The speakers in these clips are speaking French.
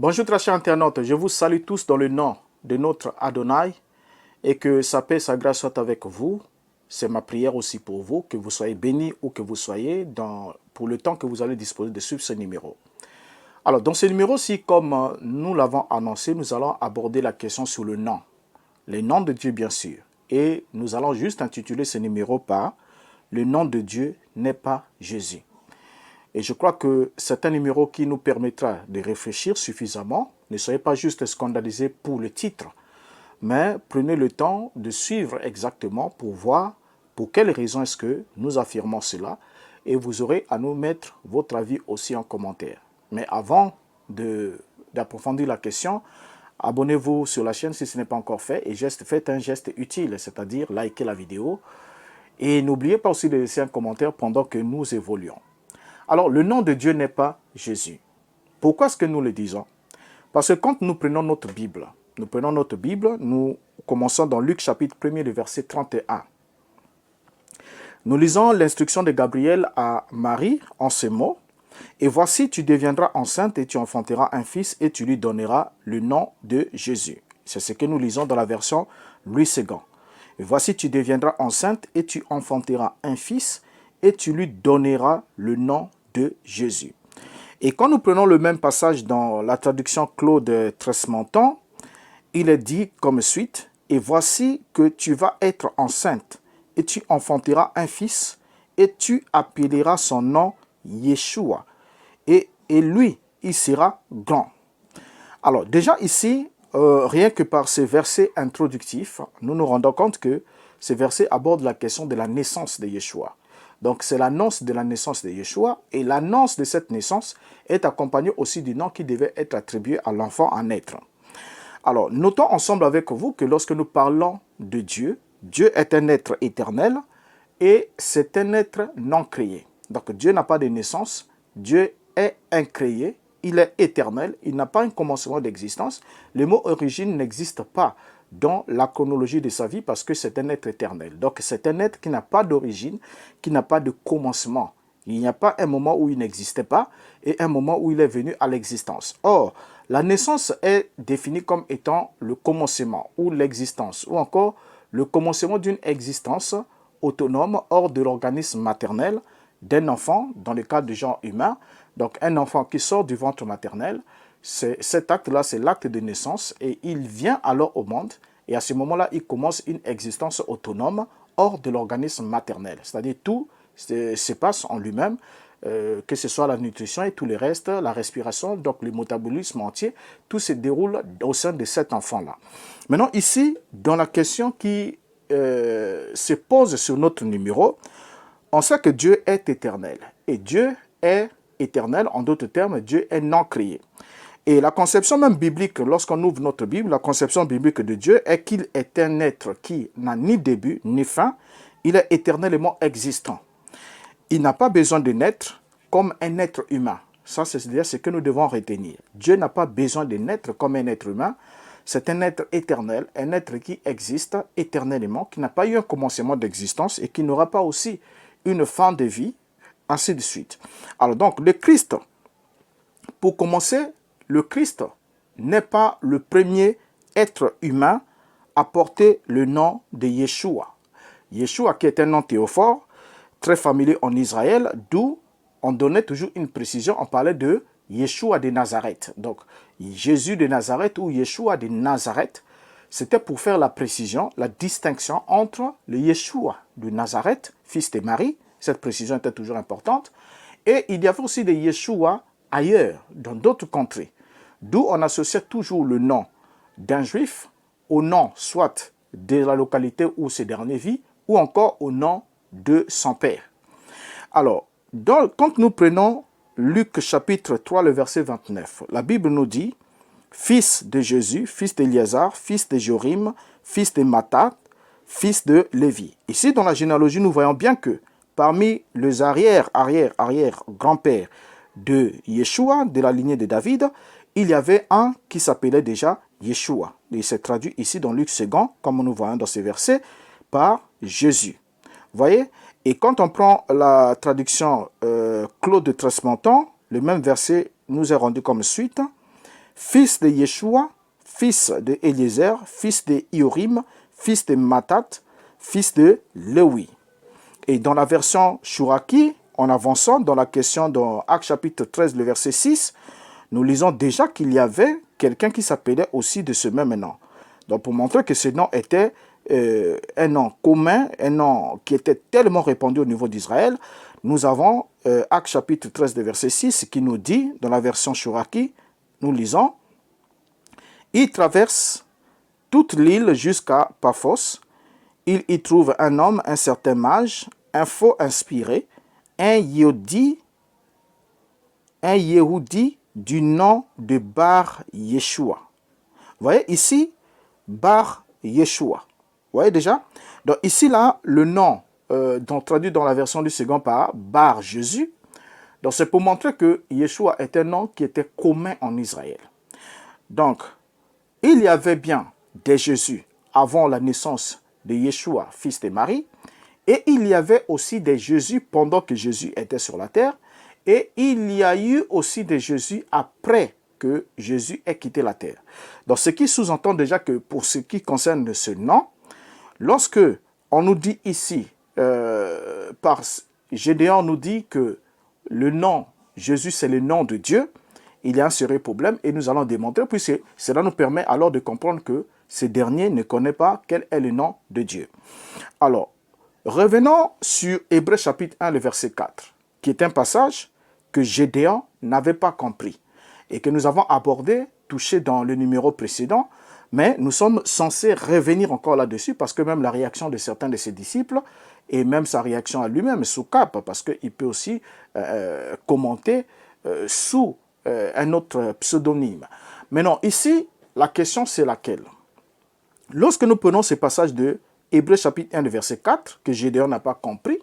Bonjour très chers internautes, je vous salue tous dans le nom de notre Adonai et que sa paix, sa grâce soit avec vous. C'est ma prière aussi pour vous, que vous soyez bénis ou que vous soyez pour le temps que vous allez disposer de suivre ce numéro. Alors dans ce numéro-ci, comme nous l'avons annoncé, nous allons aborder la question sur le nom. Le nom de Dieu bien sûr. Et nous allons juste intituler ce numéro par « Le nom de Dieu n'est pas Jésus ». Et je crois que c'est un numéro qui nous permettra de réfléchir suffisamment. Ne soyez pas juste scandalisés pour le titre, mais prenez le temps de suivre exactement pour voir pour quelles raisons est-ce que nous affirmons cela. Et vous aurez à nous mettre votre avis aussi en commentaire. Mais avant d'approfondir la question, abonnez-vous sur la chaîne si ce n'est pas encore fait et faites un geste utile, c'est-à-dire likez la vidéo. Et n'oubliez pas aussi de laisser un commentaire pendant que nous évoluons. Alors, le nom de Dieu n'est pas Jésus. Pourquoi est-ce que nous le disons? Parce que quand nous prenons notre Bible, nous commençons dans Luc chapitre 1er, le verset 31. Nous lisons l'instruction de Gabriel à Marie en ces mots. « Et voici, tu deviendras enceinte et tu enfanteras un fils et tu lui donneras le nom de Jésus. » C'est ce que nous lisons dans la version Louis II. « Et voici, tu deviendras enceinte et tu enfanteras un fils et tu lui donneras le nom de Jésus. » Et quand nous prenons le même passage dans la traduction Claude Tresmontan, il est dit comme suite, « Et voici que tu vas être enceinte et tu enfanteras un fils et tu appelleras son nom Yeshua. Et lui, il sera grand. » Alors déjà ici, rien que par ces versets introductifs, nous nous rendons compte que ces versets abordent la question de la naissance de Yeshua. Donc c'est l'annonce de la naissance de Yeshua et l'annonce de cette naissance est accompagnée aussi du nom qui devait être attribué à l'enfant à naître. Alors notons ensemble avec vous que lorsque nous parlons de Dieu, Dieu est un être éternel et c'est un être non créé. Donc Dieu n'a pas de naissance, Dieu est incréé, il est éternel, il n'a pas un commencement d'existence. Le mot origine n'existe pas dans la chronologie de sa vie parce que c'est un être éternel. Donc c'est un être qui n'a pas d'origine, qui n'a pas de commencement. Il n'y a pas un moment où il n'existait pas et un moment où il est venu à l'existence. Or, la naissance est définie comme étant le commencement ou l'existence ou encore le commencement d'une existence autonome hors de l'organisme maternel d'un enfant dans le cas du genre humain. Donc un enfant qui sort du ventre maternel, cet acte-là, c'est l'acte de naissance et il vient alors au monde et à ce moment-là, il commence une existence autonome hors de l'organisme maternel. C'est-à-dire tout se passe en lui-même, que ce soit la nutrition et tout le reste, la respiration, donc le métabolisme entier, tout se déroule au sein de cet enfant-là. Maintenant ici, dans la question qui se pose sur notre numéro, on sait que Dieu est éternel et Dieu est éternel, en d'autres termes, Dieu est non créé. Et la conception même biblique, lorsqu'on ouvre notre Bible, la conception biblique de Dieu est qu'il est un être qui n'a ni début ni fin, il est éternellement existant. Il n'a pas besoin de naître comme un être humain. Ça, c'est ce que nous devons retenir. Dieu n'a pas besoin de naître comme un être humain. C'est un être éternel, un être qui existe éternellement, qui n'a pas eu un commencement d'existence et qui n'aura pas aussi une fin de vie, ainsi de suite. Alors donc, le Christ, pour commencer, le Christ n'est pas le premier être humain à porter le nom de Yeshua. Yeshua qui est un nom théophore, très familier en Israël, d'où on donnait toujours une précision, on parlait de Yeshua de Nazareth. Donc, Jésus de Nazareth ou Yeshua de Nazareth, c'était pour faire la précision, la distinction entre le Yeshua de Nazareth, fils de Marie, cette précision était toujours importante, et il y avait aussi des Yeshua ailleurs, dans d'autres contrées, d'où on associait toujours le nom d'un juif au nom soit de la localité où ce dernier vit, ou encore au nom de son père. Alors, quand nous prenons Luc chapitre 3, le verset 29, la Bible nous dit « Fils de Jésus, fils d'Éliazar, fils de Jorim, fils de Mattat, fils de Lévi ». Ici, dans la généalogie, nous voyons bien que parmi les arrière-grands-pères de Yeshua, de la lignée de David, il y avait un qui s'appelait déjà Yeshua. Il s'est traduit ici dans Luc 2, comme nous voyons dans ces versets, par Jésus. Vous voyez? Et quand on prend la traduction Claude Tresmontan, le même verset nous est rendu comme suite. fils de Yeshua, fils de Eliezer, fils de Iorim, fils de Matat, fils de Lewi. Et dans la version Shuraki, en avançant dans la question dans Actes chapitre 13, le verset 6, nous lisons déjà qu'il y avait quelqu'un qui s'appelait aussi de ce même nom. Donc pour montrer que ce nom était un nom commun, un nom qui était tellement répandu au niveau d'Israël, nous avons Actes chapitre 13, le verset 6, qui nous dit, dans la version Shuraki, nous lisons, « Il traverse toute l'île jusqu'à Paphos. Il y trouve un homme, un certain mage, un faux inspiré, un Yehudi du nom de Bar Yeshua. » Vous voyez ici, Bar Yeshua. Vous voyez déjà? Donc ici, là, le nom, traduit dans la version du second par Bar Jésus. Donc c'est pour montrer que Yeshua est un nom qui était commun en Israël. Donc, il y avait bien des Jésus avant la naissance de Yeshua, fils de Marie, et il y avait aussi des Jésus pendant que Jésus était sur la terre, et il y a eu aussi des Jésus après que Jésus ait quitté la terre. Donc, ce qui sous-entend déjà que pour ce qui concerne ce nom, lorsque on nous dit ici, par Gédéon nous dit que le nom Jésus, c'est le nom de Dieu, il y a un sérieux problème et nous allons démontrer, puisque cela nous permet alors de comprendre que ce dernier ne connaît pas quel est le nom de Dieu. Alors, revenons sur Hébreux chapitre 1, le verset 4, qui est un passage que Gédéon n'avait pas compris et que nous avons abordé, touché dans le numéro précédent, mais nous sommes censés revenir encore là-dessus parce que même la réaction de certains de ses disciples et même sa réaction à lui-même, sous cap, parce qu'il peut aussi commenter sous un autre pseudonyme. Mais non, ici, la question c'est laquelle? Lorsque nous prenons ce passage de Hébreux chapitre 1, verset 4, que Gédéon n'a pas compris,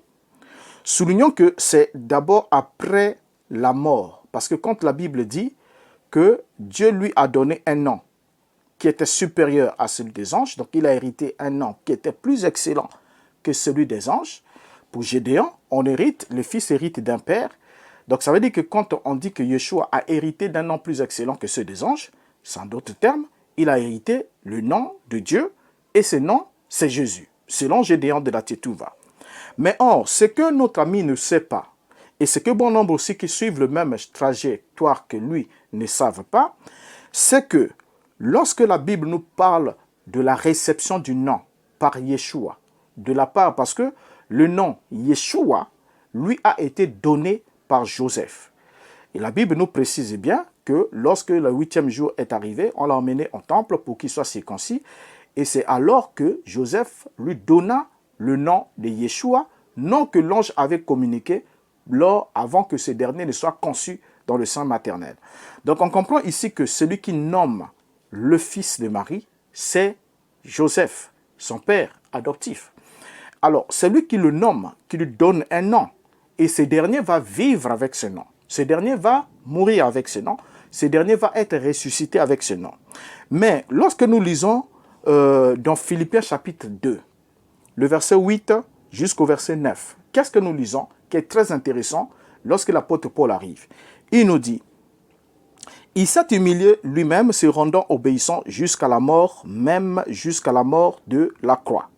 soulignons que c'est d'abord après la mort. Parce que quand la Bible dit que Dieu lui a donné un nom qui était supérieur à celui des anges, donc il a hérité un nom qui était plus excellent que celui des anges. Pour Gédéon, on hérite, le fils hérite d'un père. Donc ça veut dire que quand on dit que Yeshua a hérité d'un nom plus excellent que ceux des anges, c'est en d'autres termes, il a hérité le nom de Dieu et ce nom, c'est Jésus, selon Gédéon de la Tétouva. Mais or, ce que notre ami ne sait pas, et ce que bon nombre aussi qui suivent le même trajectoire que lui ne savent pas, c'est que lorsque la Bible nous parle de la réception du nom par Yeshua, de la part, parce que le nom Yeshua, lui, a été donné par Joseph. Et la Bible nous précise bien que lorsque le 8e jour est arrivé, on l'a emmené au temple pour qu'il soit circoncis. Et c'est alors que Joseph lui donna le nom de Yeshua, nom que l'ange avait communiqué avant que ce dernier ne soit conçu dans le sein maternel. Donc on comprend ici que celui qui nomme le fils de Marie, c'est Joseph, son père adoptif. Alors, celui qui le nomme, qui lui donne un nom, et ce dernier va vivre avec ce nom. Ce dernier va mourir avec ce nom. Ce dernier va être ressuscité avec ce nom. Mais lorsque nous lisons dans Philippiens chapitre 2, le verset 8 jusqu'au verset 9, qu'est-ce que nous lisons qui est très intéressant lorsque l'apôtre Paul arrive? Il nous dit, « Il s'est humilié lui-même, se rendant obéissant jusqu'à la mort, même jusqu'à la mort de la croix. »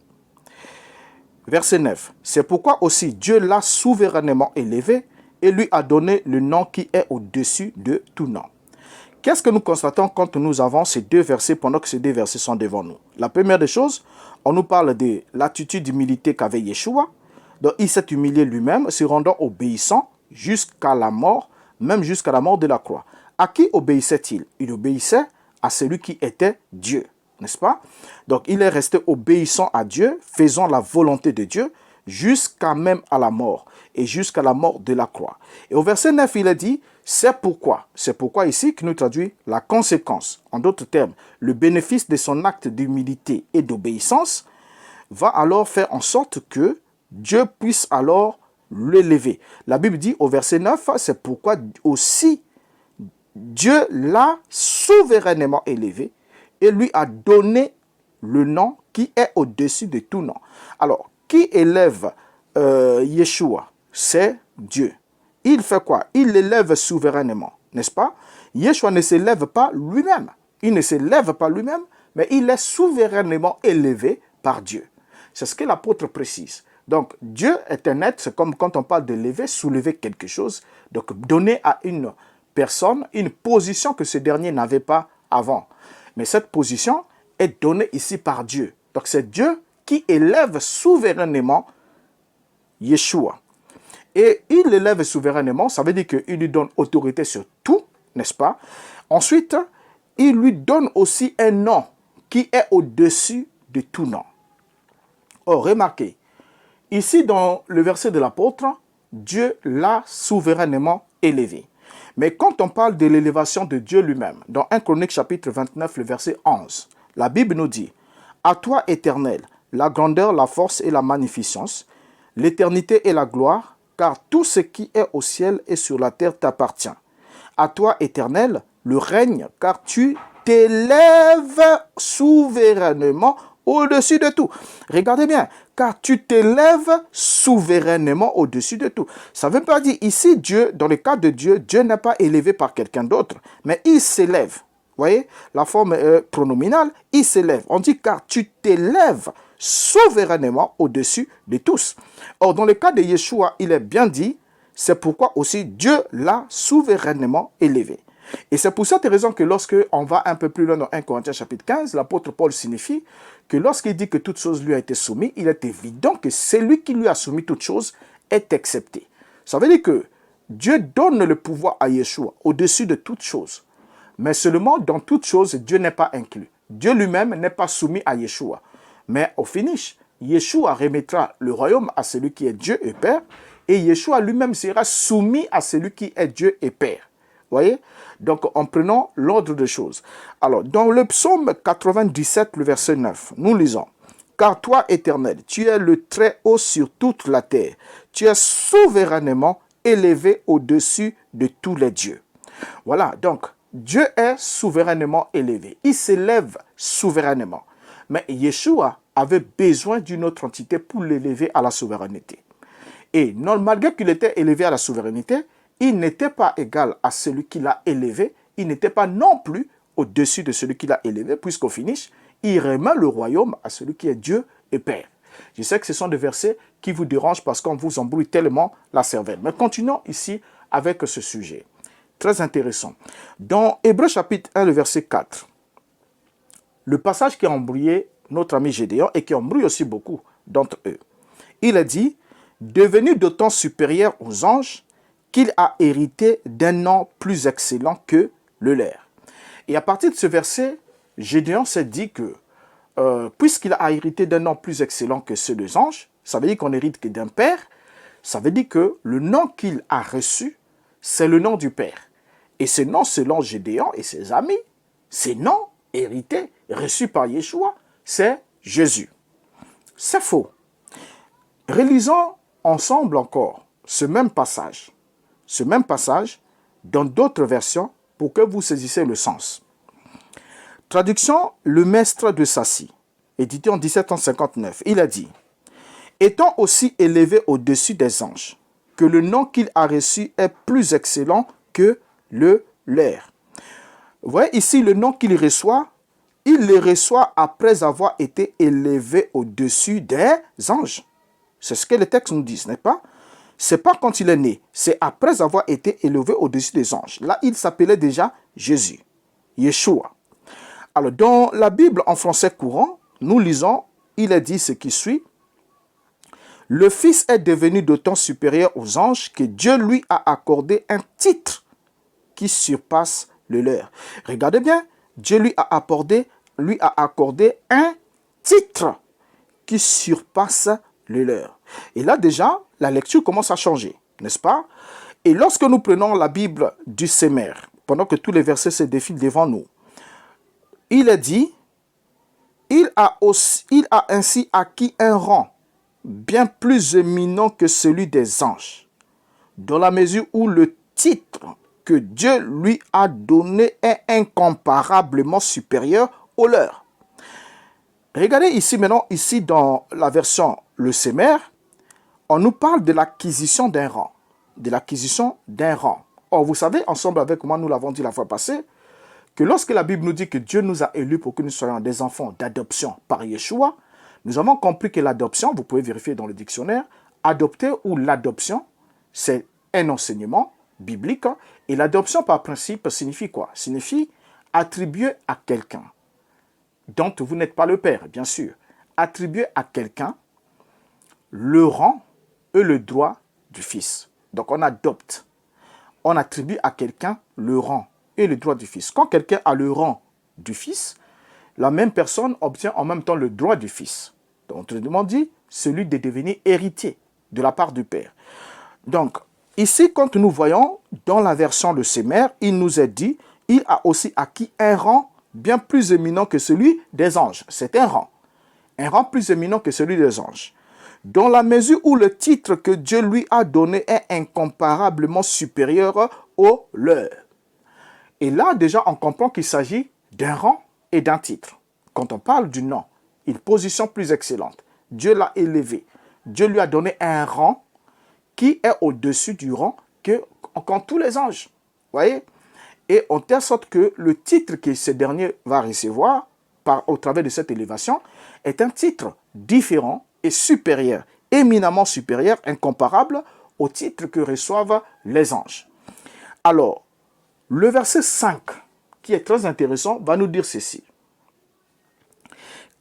Verset 9. « C'est pourquoi aussi Dieu l'a souverainement élevé et lui a donné le nom qui est au-dessus de tout nom. » Qu'est-ce que nous constatons quand nous avons ces deux versets pendant que ces deux versets sont devant nous? La première des choses, on nous parle de l'attitude d'humilité qu'avait Yeshua. Donc il s'est humilié lui-même, se rendant obéissant jusqu'à la mort, même jusqu'à la mort de la croix. À qui obéissait-il? Il obéissait à celui qui était Dieu, n'est-ce pas? Donc il est resté obéissant à Dieu, faisant la volonté de Dieu, jusqu'à même à la mort, et jusqu'à la mort de la croix. Et au verset 9, il est dit, c'est pourquoi ici que nous traduit la conséquence. En d'autres termes, le bénéfice de son acte d'humilité et d'obéissance va alors faire en sorte que Dieu puisse alors l'élever. La Bible dit au verset 9, c'est pourquoi aussi Dieu l'a souverainement élevé et lui a donné le nom qui est au-dessus de tout nom. Alors, qui élève Yeshua? C'est Dieu. Il fait quoi? Il l'élève souverainement. n'est-ce pas? Yeshua ne s'élève pas lui-même. Il ne s'élève pas lui-même, mais il est souverainement élevé par Dieu. C'est ce que l'apôtre précise. Donc, Dieu est un être, c'est comme quand on parle d'élever, soulever quelque chose, donc donner à une personne une position que ce dernier n'avait pas avant. Mais cette position est donnée ici par Dieu. Donc, c'est Dieu qui élève souverainement Yeshua. Et il l'élève souverainement, ça veut dire qu'il lui donne autorité sur tout, n'est-ce pas? Ensuite, il lui donne aussi un nom qui est au-dessus de tout nom. Or, remarquez, ici dans le verset de l'apôtre, Dieu l'a souverainement élevé. Mais quand on parle de l'élévation de Dieu lui-même, dans 1 Chronique chapitre 29, le verset 11, la Bible nous dit « À toi, Éternel, la grandeur, la force et la magnificence, l'éternité et la gloire, car tout ce qui est au ciel et sur la terre t'appartient. À toi, Éternel, le règne, car tu t'élèves souverainement au-dessus de tout. » Regardez bien, car tu t'élèves souverainement au-dessus de tout. Ça ne veut pas dire ici, Dieu, dans le cas de Dieu, Dieu n'est pas élevé par quelqu'un d'autre, mais il s'élève. Vous voyez, la forme pronominale, il s'élève. On dit car tu t'élèves souverainement au-dessus de tous. Or, dans le cas de Yeshua, il est bien dit, c'est pourquoi aussi Dieu l'a souverainement élevé. Et c'est pour cette raison que lorsque on va un peu plus loin dans 1 Corinthiens chapitre 15, l'apôtre Paul signifie que lorsqu'il dit que toute chose lui a été soumise, il est évident que celui qui lui a soumis toute chose est accepté. Ça veut dire que Dieu donne le pouvoir à Yeshua au-dessus de toute chose. Mais seulement dans toute chose, Dieu n'est pas inclus. Dieu lui-même n'est pas soumis à Yeshua. Mais au finish, Yeshua remettra le royaume à celui qui est Dieu et Père, et Yeshua lui-même sera soumis à celui qui est Dieu et Père. Voyez? Donc, en prenant l'ordre des choses. Alors, dans le psaume 97, le verset 9, nous lisons « Car toi, Éternel, tu es le Très-Haut sur toute la terre. Tu es souverainement élevé au-dessus de tous les dieux. » Voilà, donc, Dieu est souverainement élevé. Il s'élève souverainement. Mais Yeshua avait besoin d'une autre entité pour l'élever à la souveraineté. Et non, malgré qu'il était élevé à la souveraineté, il n'était pas égal à celui qui l'a élevé. Il n'était pas non plus au-dessus de celui qui l'a élevé, puisqu'au finish, il remet le royaume à celui qui est Dieu et Père. Je sais que ce sont des versets qui vous dérangent parce qu'on vous embrouille tellement la cervelle. Mais continuons ici avec ce sujet. Très intéressant. Dans Hébreux chapitre 1, le verset 4, le passage qui a embrouillé notre ami Gédéon et qui embrouille aussi beaucoup d'entre eux. Il a dit « Devenu d'autant supérieur aux anges, qu'il a hérité d'un nom plus excellent que le leur. » Et à partir de ce verset, Gédéon s'est dit que puisqu'il a hérité d'un nom plus excellent que ceux des anges, ça veut dire qu'on hérite que d'un père, ça veut dire que le nom qu'il a reçu, c'est le nom du Père. Et ce nom, selon Gédéon et ses amis, ces noms hérités, reçus par Yeshua, c'est Jésus. C'est faux. Relisons ensemble encore ce même passage dans d'autres versions pour que vous saisissiez le sens. Traduction, le Maistre de Sassy, édité en 1759, il a dit « Étant aussi élevé au-dessus des anges, que le nom qu'il a reçu est plus excellent que le leur. » Vous voyez ici le nom qu'il reçoit, il le reçoit après avoir été élevé au-dessus des anges. C'est ce que les textes nous disent, n'est-ce pas? C'est pas quand il est né, c'est après avoir été élevé au-dessus des anges. Là, il s'appelait déjà Jésus, Yeshua. Alors, dans la Bible en français courant, nous lisons, il est dit ce qui suit. Le Fils est devenu d'autant supérieur aux anges que Dieu lui a accordé un titre qui surpasse le leur. Regardez bien, Dieu lui a accordé un titre qui surpasse le leur. Et là déjà, la lecture commence à changer, n'est-ce pas? Et lorsque nous prenons la Bible du Semmer, pendant que tous les versets se défilent devant nous, il est dit, il a ainsi acquis un rang bien plus éminent que celui des anges, dans la mesure où le titre que Dieu lui a donné est incomparablement supérieur au leur. Regardez ici maintenant, ici dans la version Le Semmer, on nous parle de l'acquisition d'un rang. De l'acquisition d'un rang. Or, vous savez, ensemble avec moi, nous l'avons dit la fois passée, que lorsque la Bible nous dit que Dieu nous a élus pour que nous soyons des enfants d'adoption par Yeshua, nous avons compris que l'adoption, vous pouvez vérifier dans le dictionnaire, adopter ou l'adoption, c'est un enseignement biblique. Et l'adoption par principe signifie quoi? Signifie attribuer à quelqu'un dont vous n'êtes pas le père, bien sûr. Attribuer à quelqu'un le rang et le droit du fils. Donc on adopte. On attribue à quelqu'un le rang et le droit du fils. Quand quelqu'un a le rang du fils, la même personne obtient en même temps le droit du fils. Donc, autrement dit, celui de devenir héritier de la part du père. Donc, ici, quand nous voyons dans la version de Semer, il nous est dit, il a aussi acquis un rang bien plus éminent que celui des anges. C'est un rang plus éminent que celui des anges. Dans la mesure où le titre que Dieu lui a donné est incomparablement supérieur au leur. Et là, déjà, on comprend qu'il s'agit d'un rang et d'un titre. Quand on parle du nom, une position plus excellente. Dieu l'a élevé. Dieu lui a donné un rang qui est au-dessus du rang qu'ont tous les anges. Voyez? Et en telle sorte que le titre que ce dernier va recevoir au travers de cette élévation est un titre différent et supérieur, éminemment supérieur, incomparable au titre que reçoivent les anges. Alors, le verset 5, qui est très intéressant, va nous dire ceci.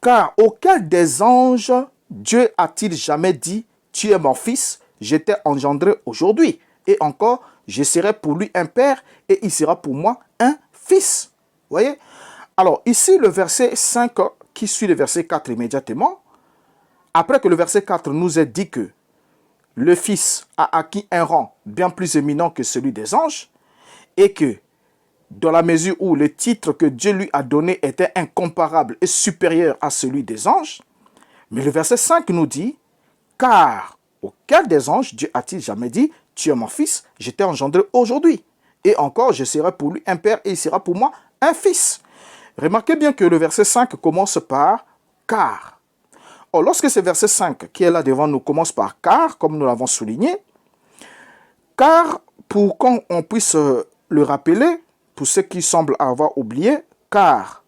Car auquel des anges Dieu a-t-il jamais dit, tu es mon fils, je t'ai engendré aujourd'hui. Et encore, je serai pour lui un père et il sera pour moi un fils. Voyez? Alors ici, le verset 5 qui suit le verset 4 immédiatement, après que le verset 4 nous ait dit que le fils a acquis un rang bien plus éminent que celui des anges et que dans la mesure où le titre que Dieu lui a donné était incomparable et supérieur à celui des anges, mais le verset 5 nous dit, car auquel des anges Dieu a-t-il jamais dit, tu es mon fils, je t'ai engendré aujourd'hui. Et encore, je serai pour lui un père et il sera pour moi un fils. Remarquez bien que le verset 5 commence par car. Or, lorsque ce verset 5 qui est là devant nous commence par car, comme nous l'avons souligné, car pour qu'on puisse le rappeler, pour ceux qui semblent avoir oublié, car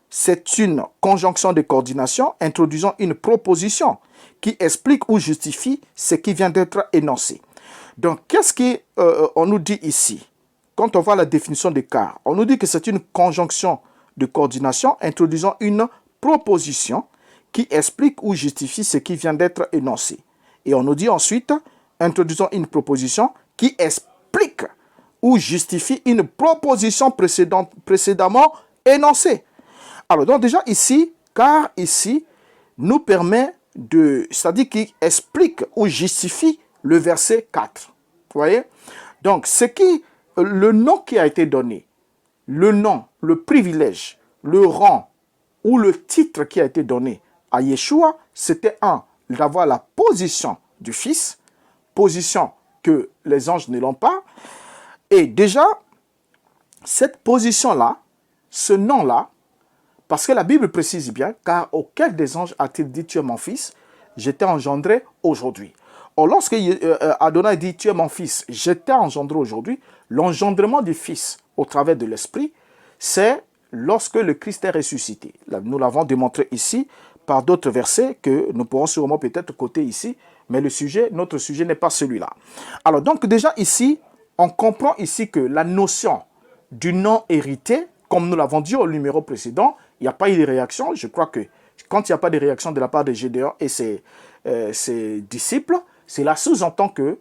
c'est une conjonction de coordination introduisant une proposition qui explique ou justifie ce qui vient d'être énoncé. Donc, qu'est-ce qu'on nous dit ici? Quand on voit la définition de car, on nous dit que c'est une conjonction de coordination introduisant une proposition qui explique ou justifie ce qui vient d'être énoncé. Et on nous dit ensuite, introduisant une proposition qui explique ou justifie une proposition précédemment énoncée. Alors, donc déjà ici, car ici, nous permet c'est-à-dire qu'il explique ou justifie le verset 4. Vous voyez? Donc, le nom qui a été donné, le nom, le privilège, le rang ou le titre qui a été donné à Yeshua, c'était d'avoir la position du Fils, position que les anges ne l'ont pas. Et déjà, cette position-là, ce nom-là, parce que la Bible précise bien, car auquel des anges a-t-il dit, tu es mon fils, je t'ai engendré aujourd'hui. Or, lorsque Adonai dit, tu es mon fils, je t'ai engendré aujourd'hui, l'engendrement du fils au travers de l'esprit, c'est lorsque le Christ est ressuscité. Nous l'avons démontré ici par d'autres versets que nous pourrons sûrement peut-être coter ici, mais notre sujet n'est pas celui-là. Alors donc déjà ici, on comprend ici que la notion du nom hérité, comme nous l'avons dit au numéro précédent, il n'y a pas eu de réaction. Je crois que quand il n'y a pas de réaction de la part de Gédéon et ses disciples, cela sous-entend que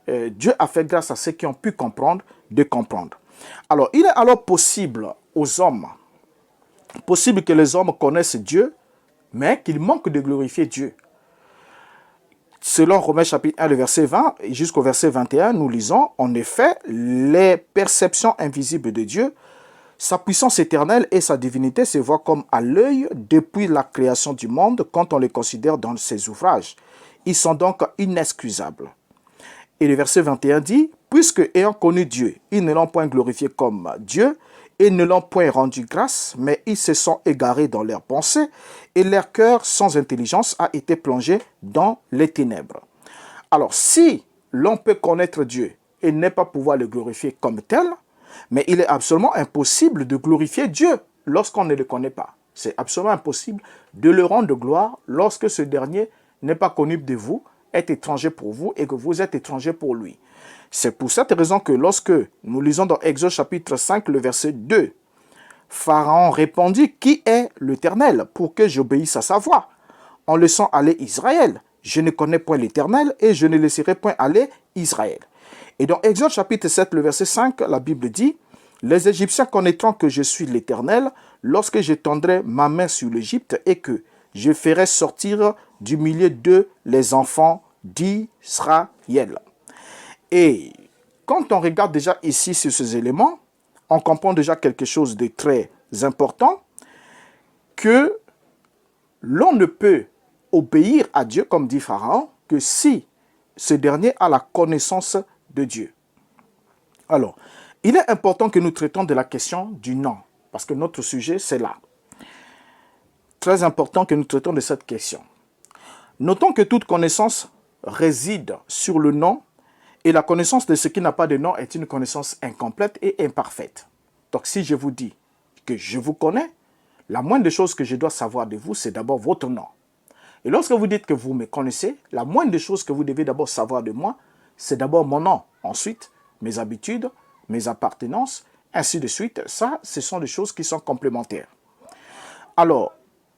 Dieu a fait grâce à ceux qui ont pu comprendre, de comprendre. Alors, il est alors possible aux hommes, possible que les hommes connaissent Dieu, mais qu'ils manquent de glorifier Dieu. Selon Romains chapitre 1, le verset 20 jusqu'au verset 21, nous lisons, en effet, les perceptions invisibles de Dieu, sa puissance éternelle et sa divinité se voient comme à l'œil depuis la création du monde quand on les considère dans ses ouvrages. Ils sont donc inexcusables. Et le verset 21 dit, puisque ayant connu Dieu, ils ne l'ont point glorifié comme Dieu, et ne l'ont point rendu grâce, mais ils se sont égarés dans leurs pensées, et leur cœur sans intelligence a été plongé dans les ténèbres. Alors, si l'on peut connaître Dieu, et n'est pas pouvoir le glorifier comme tel, mais il est absolument impossible de glorifier Dieu lorsqu'on ne le connaît pas. C'est absolument impossible de le rendre gloire lorsque ce dernier n'est pas connu de vous, est étranger pour vous et que vous êtes étranger pour lui. C'est pour cette raison que lorsque nous lisons dans Exode chapitre 5, le verset 2, Pharaon répondit, « Qui est l'Éternel pour que j'obéisse à sa voix? En laissant aller Israël. Je ne connais point l'Éternel et je ne laisserai point aller Israël. » Et dans Exode chapitre 7, le verset 5, la Bible dit, « Les Égyptiens connaîtront que je suis l'Éternel lorsque j'étendrai ma main sur l'Égypte et que je ferai sortir du milieu d'eux les enfants d'Israël. » Et quand on regarde déjà ici sur ces éléments, on comprend déjà quelque chose de très important, que l'on ne peut obéir à Dieu, comme dit Pharaon, que si ce dernier a la connaissance de Dieu. Alors, il est important que nous traitons de la question du nom, parce que notre sujet, c'est là. Très important que nous traitons de cette question. Notons que toute connaissance réside sur le nom, et la connaissance de ce qui n'a pas de nom est une connaissance incomplète et imparfaite. Donc, si je vous dis que je vous connais, la moindre chose que je dois savoir de vous, c'est d'abord votre nom. Et lorsque vous dites que vous me connaissez, la moindre chose que vous devez d'abord savoir de moi, c'est d'abord mon nom. Ensuite, mes habitudes, mes appartenances, ainsi de suite. Ça, ce sont des choses qui sont complémentaires. Alors,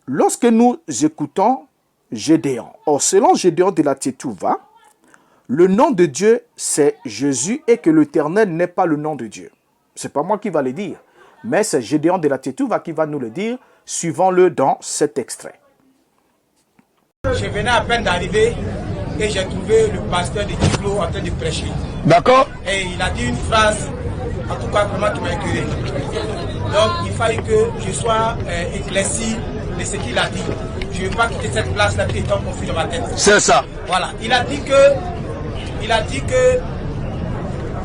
lorsque nous écoutons Gédéon, or selon Gédéon de la Tétouva, le nom de Dieu, c'est Jésus et que l'Éternel n'est pas le nom de Dieu. Ce n'est pas moi qui va le dire, mais c'est Gédéon de la Tétouva qui va nous le dire. Suivons-le dans cet extrait. Je venais à peine d'arriver et j'ai trouvé le pasteur de Tiflo en train de prêcher. D'accord. Et il a dit une phrase, en tout cas vraiment qui m'a écœuré. Donc il fallait que je sois éclairci de ce qu'il a dit. Je ne veux pas quitter cette place-là qui est en conflit dans ma tête. C'est ça. Voilà. Il a dit que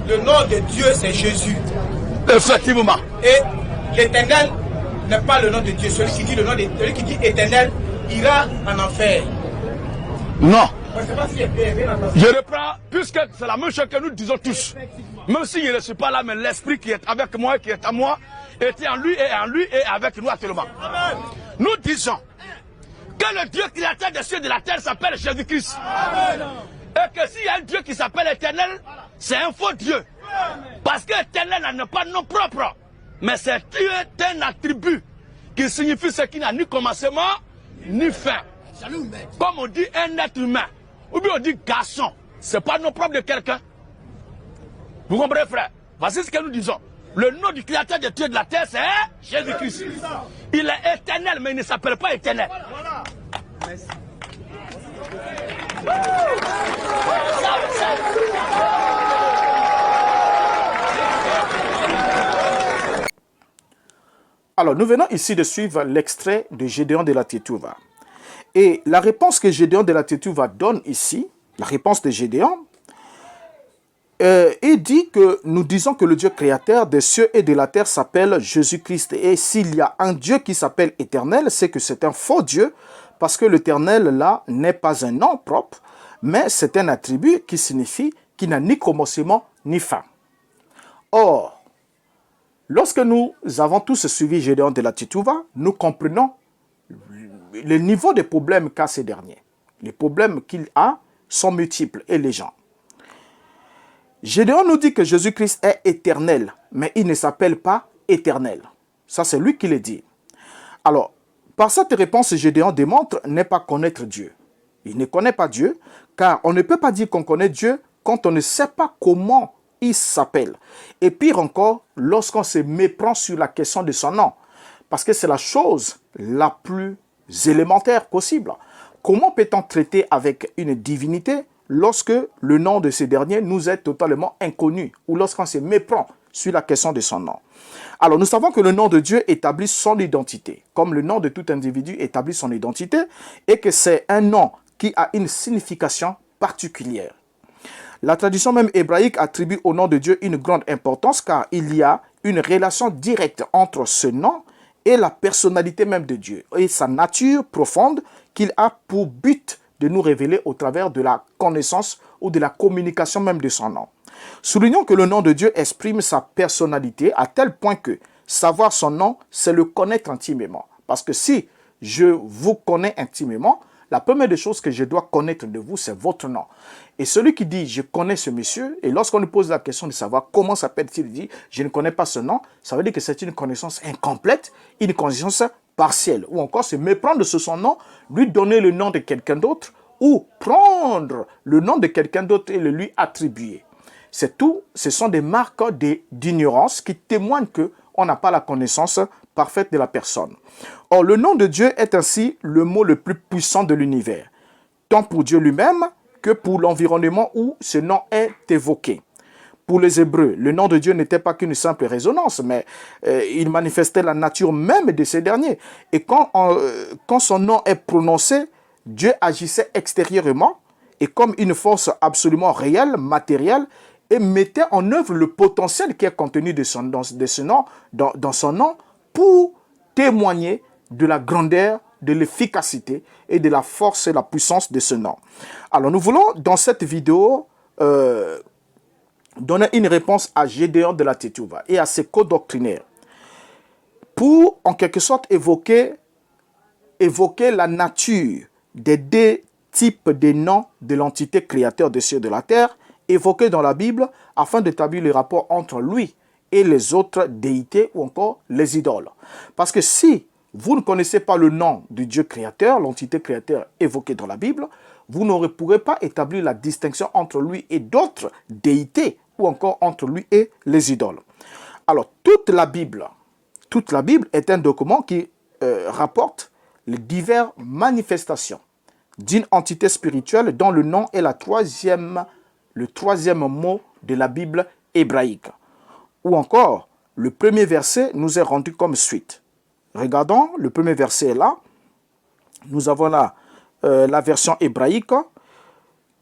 le nom de Dieu c'est Jésus. Effectivement. Et l'Éternel n'est pas le nom de Dieu. Celui qui dit le nom de celui qui dit Éternel ira en enfer. Non. Je ne sais pas si bien entendu. Je reprends, puisque c'est la même chose que nous disons tous. Même si je ne suis pas là, mais l'esprit qui est avec moi, qui est à moi, était en lui et avec nous actuellement. Amen. Nous disons que le Dieu créateur des cieux et de la terre s'appelle Jésus-Christ. Et que s'il y a un Dieu qui s'appelle Éternel, c'est un faux Dieu. Parce que Éternel n'a pas de nom propre. Mais c'est un attribut qui signifie ce qui n'a ni commencement, ni fin. Comme on dit un être humain, ou bien on dit garçon, c'est pas le nom propre de quelqu'un. Vous comprenez, frère? Voici ce que nous disons. Le nom du créateur des cieux et de la terre, c'est Jésus-Christ. Il est éternel, mais il ne s'appelle pas éternel. Voilà. Merci. Alors, nous venons ici de suivre l'extrait de Gédéon de la Tétouva. Et la réponse que Gédéon de la Tétouva donne ici, la réponse de Gédéon, il dit que nous disons que le Dieu créateur des cieux et de la terre s'appelle Jésus-Christ. Et s'il y a un Dieu qui s'appelle éternel, c'est que c'est un faux Dieu, parce que l'éternel là n'est pas un nom propre, mais c'est un attribut qui signifie qu'il n'a ni commencement ni fin. Or, lorsque nous avons tous suivi Gédéon de la Tétouva, nous comprenons le niveau des problèmes qu'a ces derniers. Les problèmes qu'il a sont multiples et légion. Gédéon nous dit que Jésus-Christ est éternel, mais il ne s'appelle pas éternel. Ça, c'est lui qui le dit. Alors, par cette réponse, Gédéon démontre ne pas connaître Dieu. Il ne connaît pas Dieu, car on ne peut pas dire qu'on connaît Dieu quand on ne sait pas comment il s'appelle. Et pire encore, lorsqu'on se méprend sur la question de son nom. Parce que c'est la chose la plus élémentaire possible. Comment peut-on traiter avec une divinité lorsque le nom de ce dernier nous est totalement inconnu ou lorsqu'on se méprend sur la question de son nom? Alors, nous savons que le nom de Dieu établit son identité, comme le nom de tout individu établit son identité, et que c'est un nom qui a une signification particulière. La tradition même hébraïque attribue au nom de Dieu une grande importance car il y a une relation directe entre ce nom et la personnalité même de Dieu et sa nature profonde qu'il a pour but de nous révéler au travers de la connaissance ou de la communication même de son nom. Soulignons que le nom de Dieu exprime sa personnalité à tel point que savoir son nom, c'est le connaître intimement. Parce que si je vous connais intimement, la première des choses que je dois connaître de vous, c'est votre nom. Et celui qui dit « je connais ce monsieur », et lorsqu'on lui pose la question de savoir comment s'appelle-t-il, il dit « je ne connais pas ce nom », ça veut dire que c'est une connaissance incomplète, une connaissance partielle. Ou encore se méprendre de son nom, lui donner le nom de quelqu'un d'autre, ou prendre le nom de quelqu'un d'autre et le lui attribuer. C'est tout, ce sont des marques d'ignorance qui témoignent qu'on n'a pas la connaissance parfaite de la personne. Or, le nom de Dieu est ainsi le mot le plus puissant de l'univers, tant pour Dieu lui-même que pour l'environnement où ce nom est évoqué. Pour les Hébreux, le nom de Dieu n'était pas qu'une simple résonance, mais il manifestait la nature même de ces derniers. Et quand son nom est prononcé, Dieu agissait extérieurement et comme une force absolument réelle, matérielle, et mettait en œuvre le potentiel qui est contenu dans son nom pour témoigner de la grandeur, de l'efficacité et de la force et la puissance de ce nom. Alors nous voulons dans cette vidéo donner une réponse à Gédéon de la Tétouva et à ses co-doctrinaires pour en quelque sorte évoquer la nature des deux types de noms de l'entité créateur des cieux et de la terre évoqués dans la Bible afin d'établir le rapport entre lui et les autres déités ou encore les idoles. Parce que si vous ne connaissez pas le nom du Dieu créateur, l'entité créateur évoquée dans la Bible, vous ne pourrez pas établir la distinction entre lui et d'autres déités ou encore entre lui et les idoles. Alors, toute la Bible est un document qui rapporte les diverses manifestations d'une entité spirituelle dont le nom est le troisième mot de la Bible hébraïque. Ou encore, le premier verset nous est rendu comme suite. Regardons, le premier verset est là. Nous avons là la version hébraïque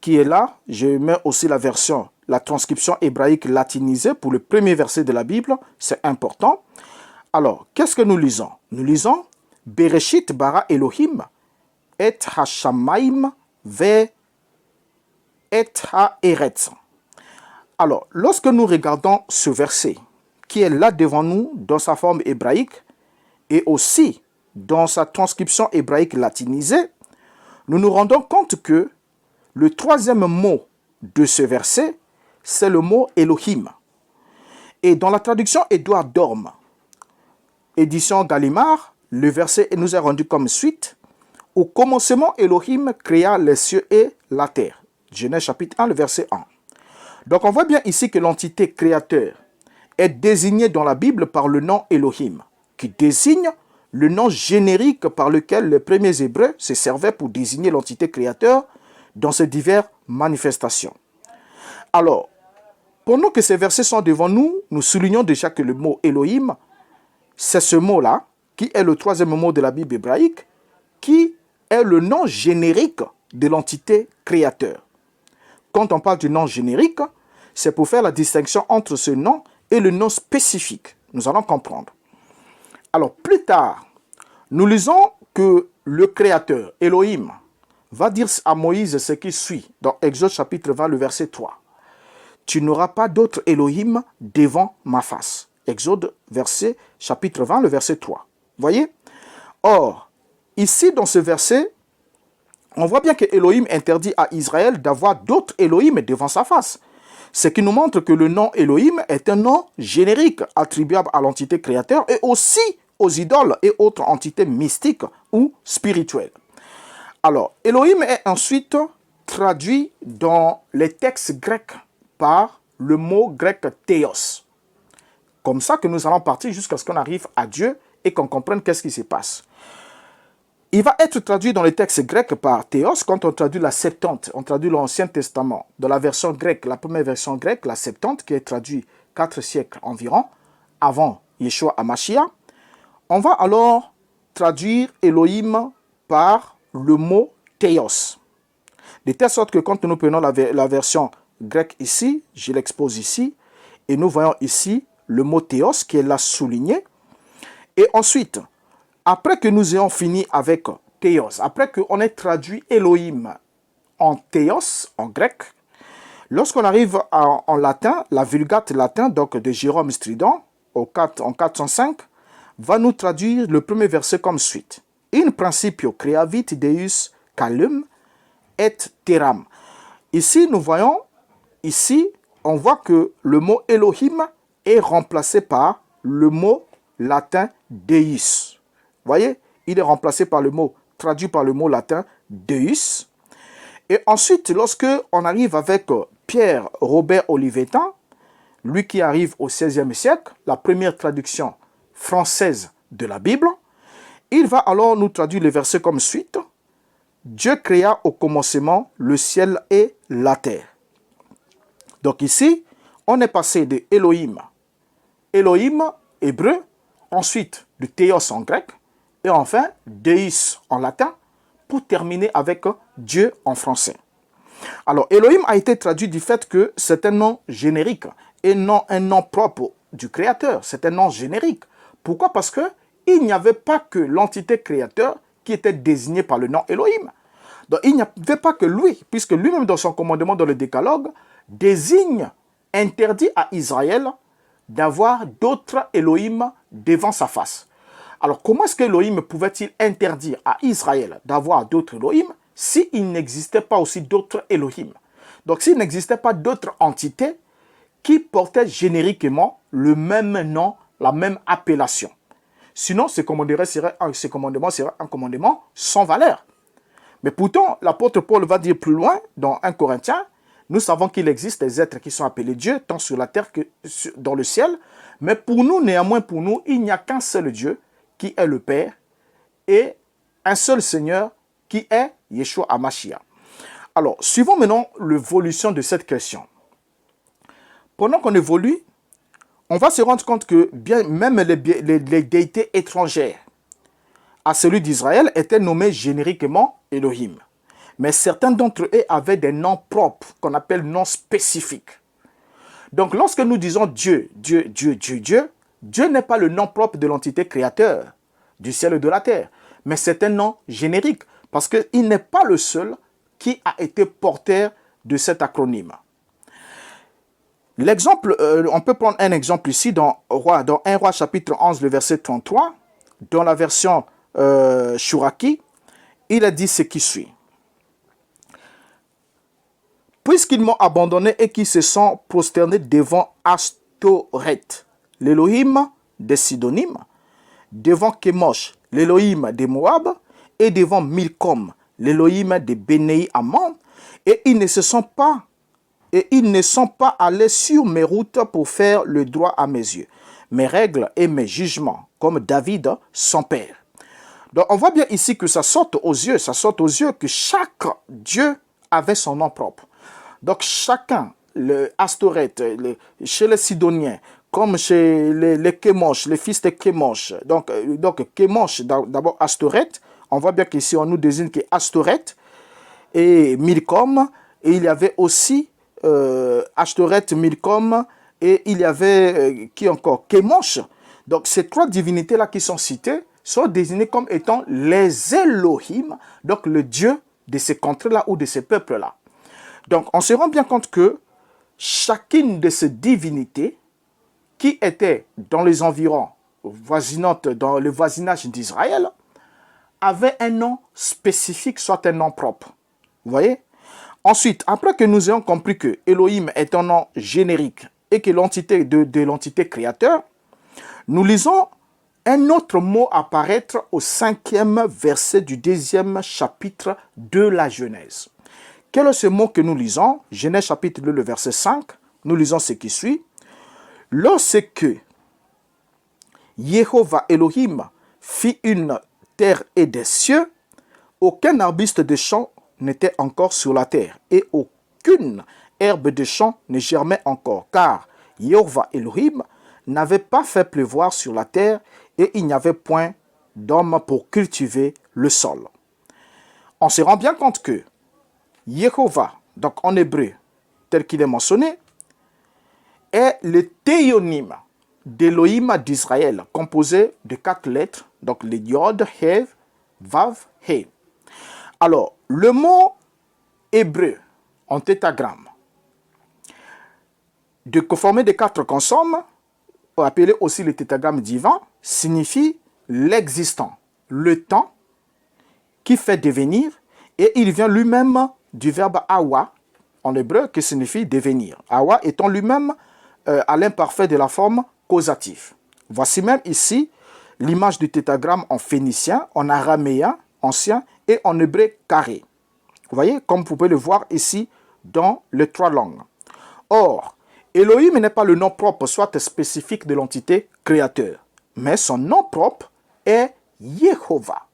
qui est là. Je mets aussi la transcription hébraïque latinisée pour le premier verset de la Bible. C'est important. Alors, qu'est-ce que nous lisons? Nous lisons « Bereshit bara Elohim et ha-shamayim ve et ha-eretz ». Alors, lorsque nous regardons ce verset qui est là devant nous dans sa forme hébraïque et aussi dans sa transcription hébraïque latinisée, nous nous rendons compte que le troisième mot de ce verset, c'est le mot Elohim. Et dans la traduction Édouard Dorme, édition Gallimard, le verset nous est rendu comme suite. Au commencement, Elohim créa les cieux et la terre. Genèse chapitre 1, le verset 1. Donc on voit bien ici que l'entité créateur est désignée dans la Bible par le nom Elohim, qui désigne le nom générique par lequel les premiers Hébreux se servaient pour désigner l'entité créateur dans ses diverses manifestations. Alors, pendant que ces versets sont devant nous, nous soulignons déjà que le mot Elohim, c'est ce mot-là, qui est le troisième mot de la Bible hébraïque, qui est le nom générique de l'entité créateur. Quand on parle du nom générique, c'est pour faire la distinction entre ce nom et le nom spécifique. Nous allons comprendre. Alors, plus tard, nous lisons que le Créateur, Elohim, va dire à Moïse ce qui suit dans Exode chapitre 20, le verset 3. « Tu n'auras pas d'autre Elohim devant ma face. » Exode chapitre 20, le verset 3. Voyez? Or, ici dans ce verset, on voit bien que Elohim interdit à Israël d'avoir d'autres Elohim devant sa face. Ce qui nous montre que le nom Elohim est un nom générique attribuable à l'entité créateur et aussi aux idoles et autres entités mystiques ou spirituelles. Alors, Elohim est ensuite traduit dans les textes grecs par le mot grec théos. Comme ça que nous allons partir jusqu'à ce qu'on arrive à Dieu et qu'on comprenne qu'est-ce qui se passe. Il va être traduit dans les textes grecs par théos quand on traduit la Septante, on traduit l'Ancien Testament. Dans la version grecque, la première version grecque, la Septante, qui est traduite 4 siècles environ, avant Yeshua HaMashiach, on va alors traduire Elohim par le mot théos. De telle sorte que quand nous prenons la version grecque ici, je l'expose ici, et nous voyons ici le mot théos qui est là souligné. Et ensuite, après que nous ayons fini avec théos, après qu'on ait traduit Elohim en théos, en grec, Lorsqu'on arrive en latin, la Vulgate latin donc de Jérôme Stridon, en 405, va nous traduire le premier verset comme suite. In principio creavit Deus calum et terram. Ici, nous voyons, on voit que le mot Elohim est remplacé par le mot latin Deus. Vous voyez, il est remplacé par le mot, traduit par le mot latin Deus. Et ensuite, lorsque on arrive avec Pierre Robert Olivetan, lui qui arrive au XVIe siècle, la première traduction française de la Bible, il va alors nous traduire les versets comme suite. Dieu créa au commencement le ciel et la terre. Donc ici, on est passé de Elohim, Elohim hébreu, ensuite de Théos en grec, et enfin Deus en latin, pour terminer avec Dieu en français. Alors, Elohim a été traduit du fait que c'est un nom générique et non un nom propre du Créateur. C'est un nom générique. Pourquoi? Parce qu'il n'y avait pas que l'entité créateur qui était désignée par le nom Elohim. Donc, il n'y avait pas que lui, puisque lui-même dans son commandement dans le Décalogue, interdit à Israël d'avoir d'autres Elohim devant sa face. Alors, comment est-ce qu'Elohim pouvait-il interdire à Israël d'avoir d'autres Elohim s'il n'existait pas aussi d'autres Elohim? Donc, s'il n'existait pas d'autres entités qui portaient génériquement le même nom, la même appellation. Sinon, ce commandement serait un commandement sans valeur. Mais pourtant, l'apôtre Paul va dire plus loin, dans 1 Corinthiens, nous savons qu'il existe des êtres qui sont appelés Dieu, tant sur la terre que dans le ciel. Mais pour nous, néanmoins, il n'y a qu'un seul Dieu, qui est le Père, et un seul Seigneur, qui est Yeshua HaMashiach. Alors, suivons maintenant l'évolution de cette question. Pendant qu'on évolue, on va se rendre compte que même les déités étrangères à celui d'Israël étaient nommés génériquement Elohim. Mais certains d'entre eux avaient des noms propres, qu'on appelle noms spécifiques. Donc, lorsque nous disons Dieu, Dieu n'est pas le nom propre de l'entité créateur du ciel et de la terre, mais c'est un nom générique, parce qu'il n'est pas le seul qui a été porteur de cet acronyme. L'exemple, on peut prendre un exemple ici dans 1 Roi chapitre 11, le verset 33, dans la version Shuraki, il a dit ce qui suit. Puisqu'ils m'ont abandonné et qu'ils se sont prosternés devant Astoret, l'Élohim des Sidonimes, devant Kemosh, l'Élohim des Moab, et devant Milcom, l'Élohim des Bénéi Ammon, et ils ne sont pas allés sur mes routes pour faire le droit à mes yeux, mes règles et mes jugements, comme David, son père. Donc on voit bien ici que ça saute aux yeux que chaque Dieu avait son nom propre. Donc chacun, le Astoret, chez les Sidoniens, comme chez les Kemosh, les fils de Kemosh. Donc Kemosh, d'abord Astoret, on voit bien qu'ici on nous désigne que Astoret et Milcom, et il y avait aussi Astoret, Milcom, et il y avait, qui encore, Kemosh. Donc ces trois divinités-là qui sont citées sont désignées comme étant les Elohim, donc le Dieu de ces contrées-là ou de ces peuples-là. Donc on se rend bien compte que chacune de ces divinités qui étaient dans les environs voisinantes, dans le voisinage d'Israël, avait un nom spécifique, soit un nom propre. Vous voyez? Ensuite, après que nous ayons compris que Elohim est un nom générique et que l'entité de l'entité créateur, nous lisons un autre mot apparaître au 5e verset du 2e chapitre de la Genèse. Quel est ce mot que nous lisons? Genèse chapitre 2, le verset 5. Nous lisons ce qui suit. Lorsque Jéhovah Elohim fit une terre et des cieux, aucun arbuste de champ n'était encore sur la terre, et aucune herbe de champ ne germait encore, car Jéhovah Elohim n'avait pas fait pleuvoir sur la terre, et il n'y avait point d'homme pour cultiver le sol. On se rend bien compte que Jéhovah, donc en hébreu, tel qu'il est mentionné, est le théonyme d'Elohim d'Israël, composé de 4 lettres, donc les Yod, Hev, Vav, He. Alors, le mot hébreu en tétragramme formé des 4 consommes, appelé aussi le tétragramme divin, signifie l'existant, le temps qui fait devenir, et il vient lui-même du verbe awa, en hébreu, qui signifie devenir. Awa étant lui-même à l'imparfait de la forme causative. Voici même ici l'image du tétragramme en phénicien, en araméen ancien et en hébreu carré. Vous voyez, comme vous pouvez le voir ici dans les 3 langues. Or, Elohim n'est pas le nom propre, soit spécifique de l'entité créateur, mais son nom propre est Yehovah.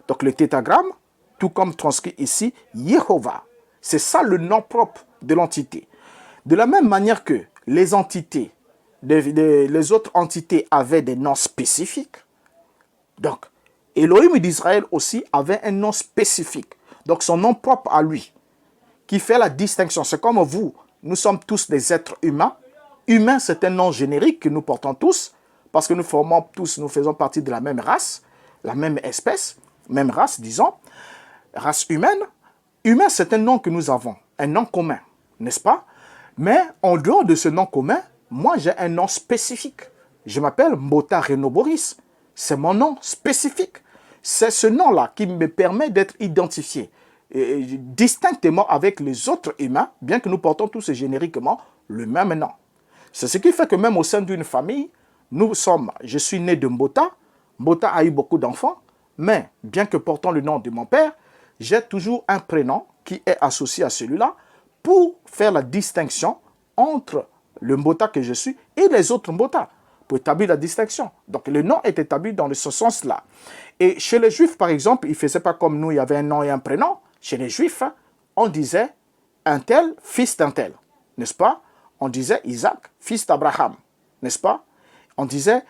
Donc le tétragramme, tout comme transcrit ici, Yehovah. C'est ça le nom propre de l'entité. De la même manière que les entités, les autres entités avaient des noms spécifiques, donc Elohim d'Israël aussi avait un nom spécifique. Donc son nom propre à lui, qui fait la distinction. C'est comme vous, nous sommes tous des êtres humains. Humain, c'est un nom générique que nous portons tous, parce que nous faisons partie de la même race, la même espèce, même race, disons, race humaine. Humain, c'est un nom que nous avons, un nom commun, n'est-ce pas? Mais en dehors de ce nom commun, moi j'ai un nom spécifique. Je m'appelle Mbota Reno Boris. C'est mon nom spécifique. C'est ce nom-là qui me permet d'être identifié distinctement avec les autres humains, bien que nous portons tous génériquement le même nom. C'est ce qui fait que même au sein d'une famille, je suis né de Mbota. Mbota a eu beaucoup d'enfants, mais bien que portant le nom de mon père, j'ai toujours un prénom qui est associé à celui-là pour faire la distinction entre le Mbota que je suis et les autres Mbota, pour établir la distinction. Donc le nom est établi dans ce sens-là. Et chez les Juifs, par exemple, ils ne faisaient pas comme nous, il y avait un nom et un prénom. Chez les Juifs, on disait un tel, fils d'un tel, n'est-ce pas? On disait Isaac, fils d'Abraham, n'est-ce pas? On disait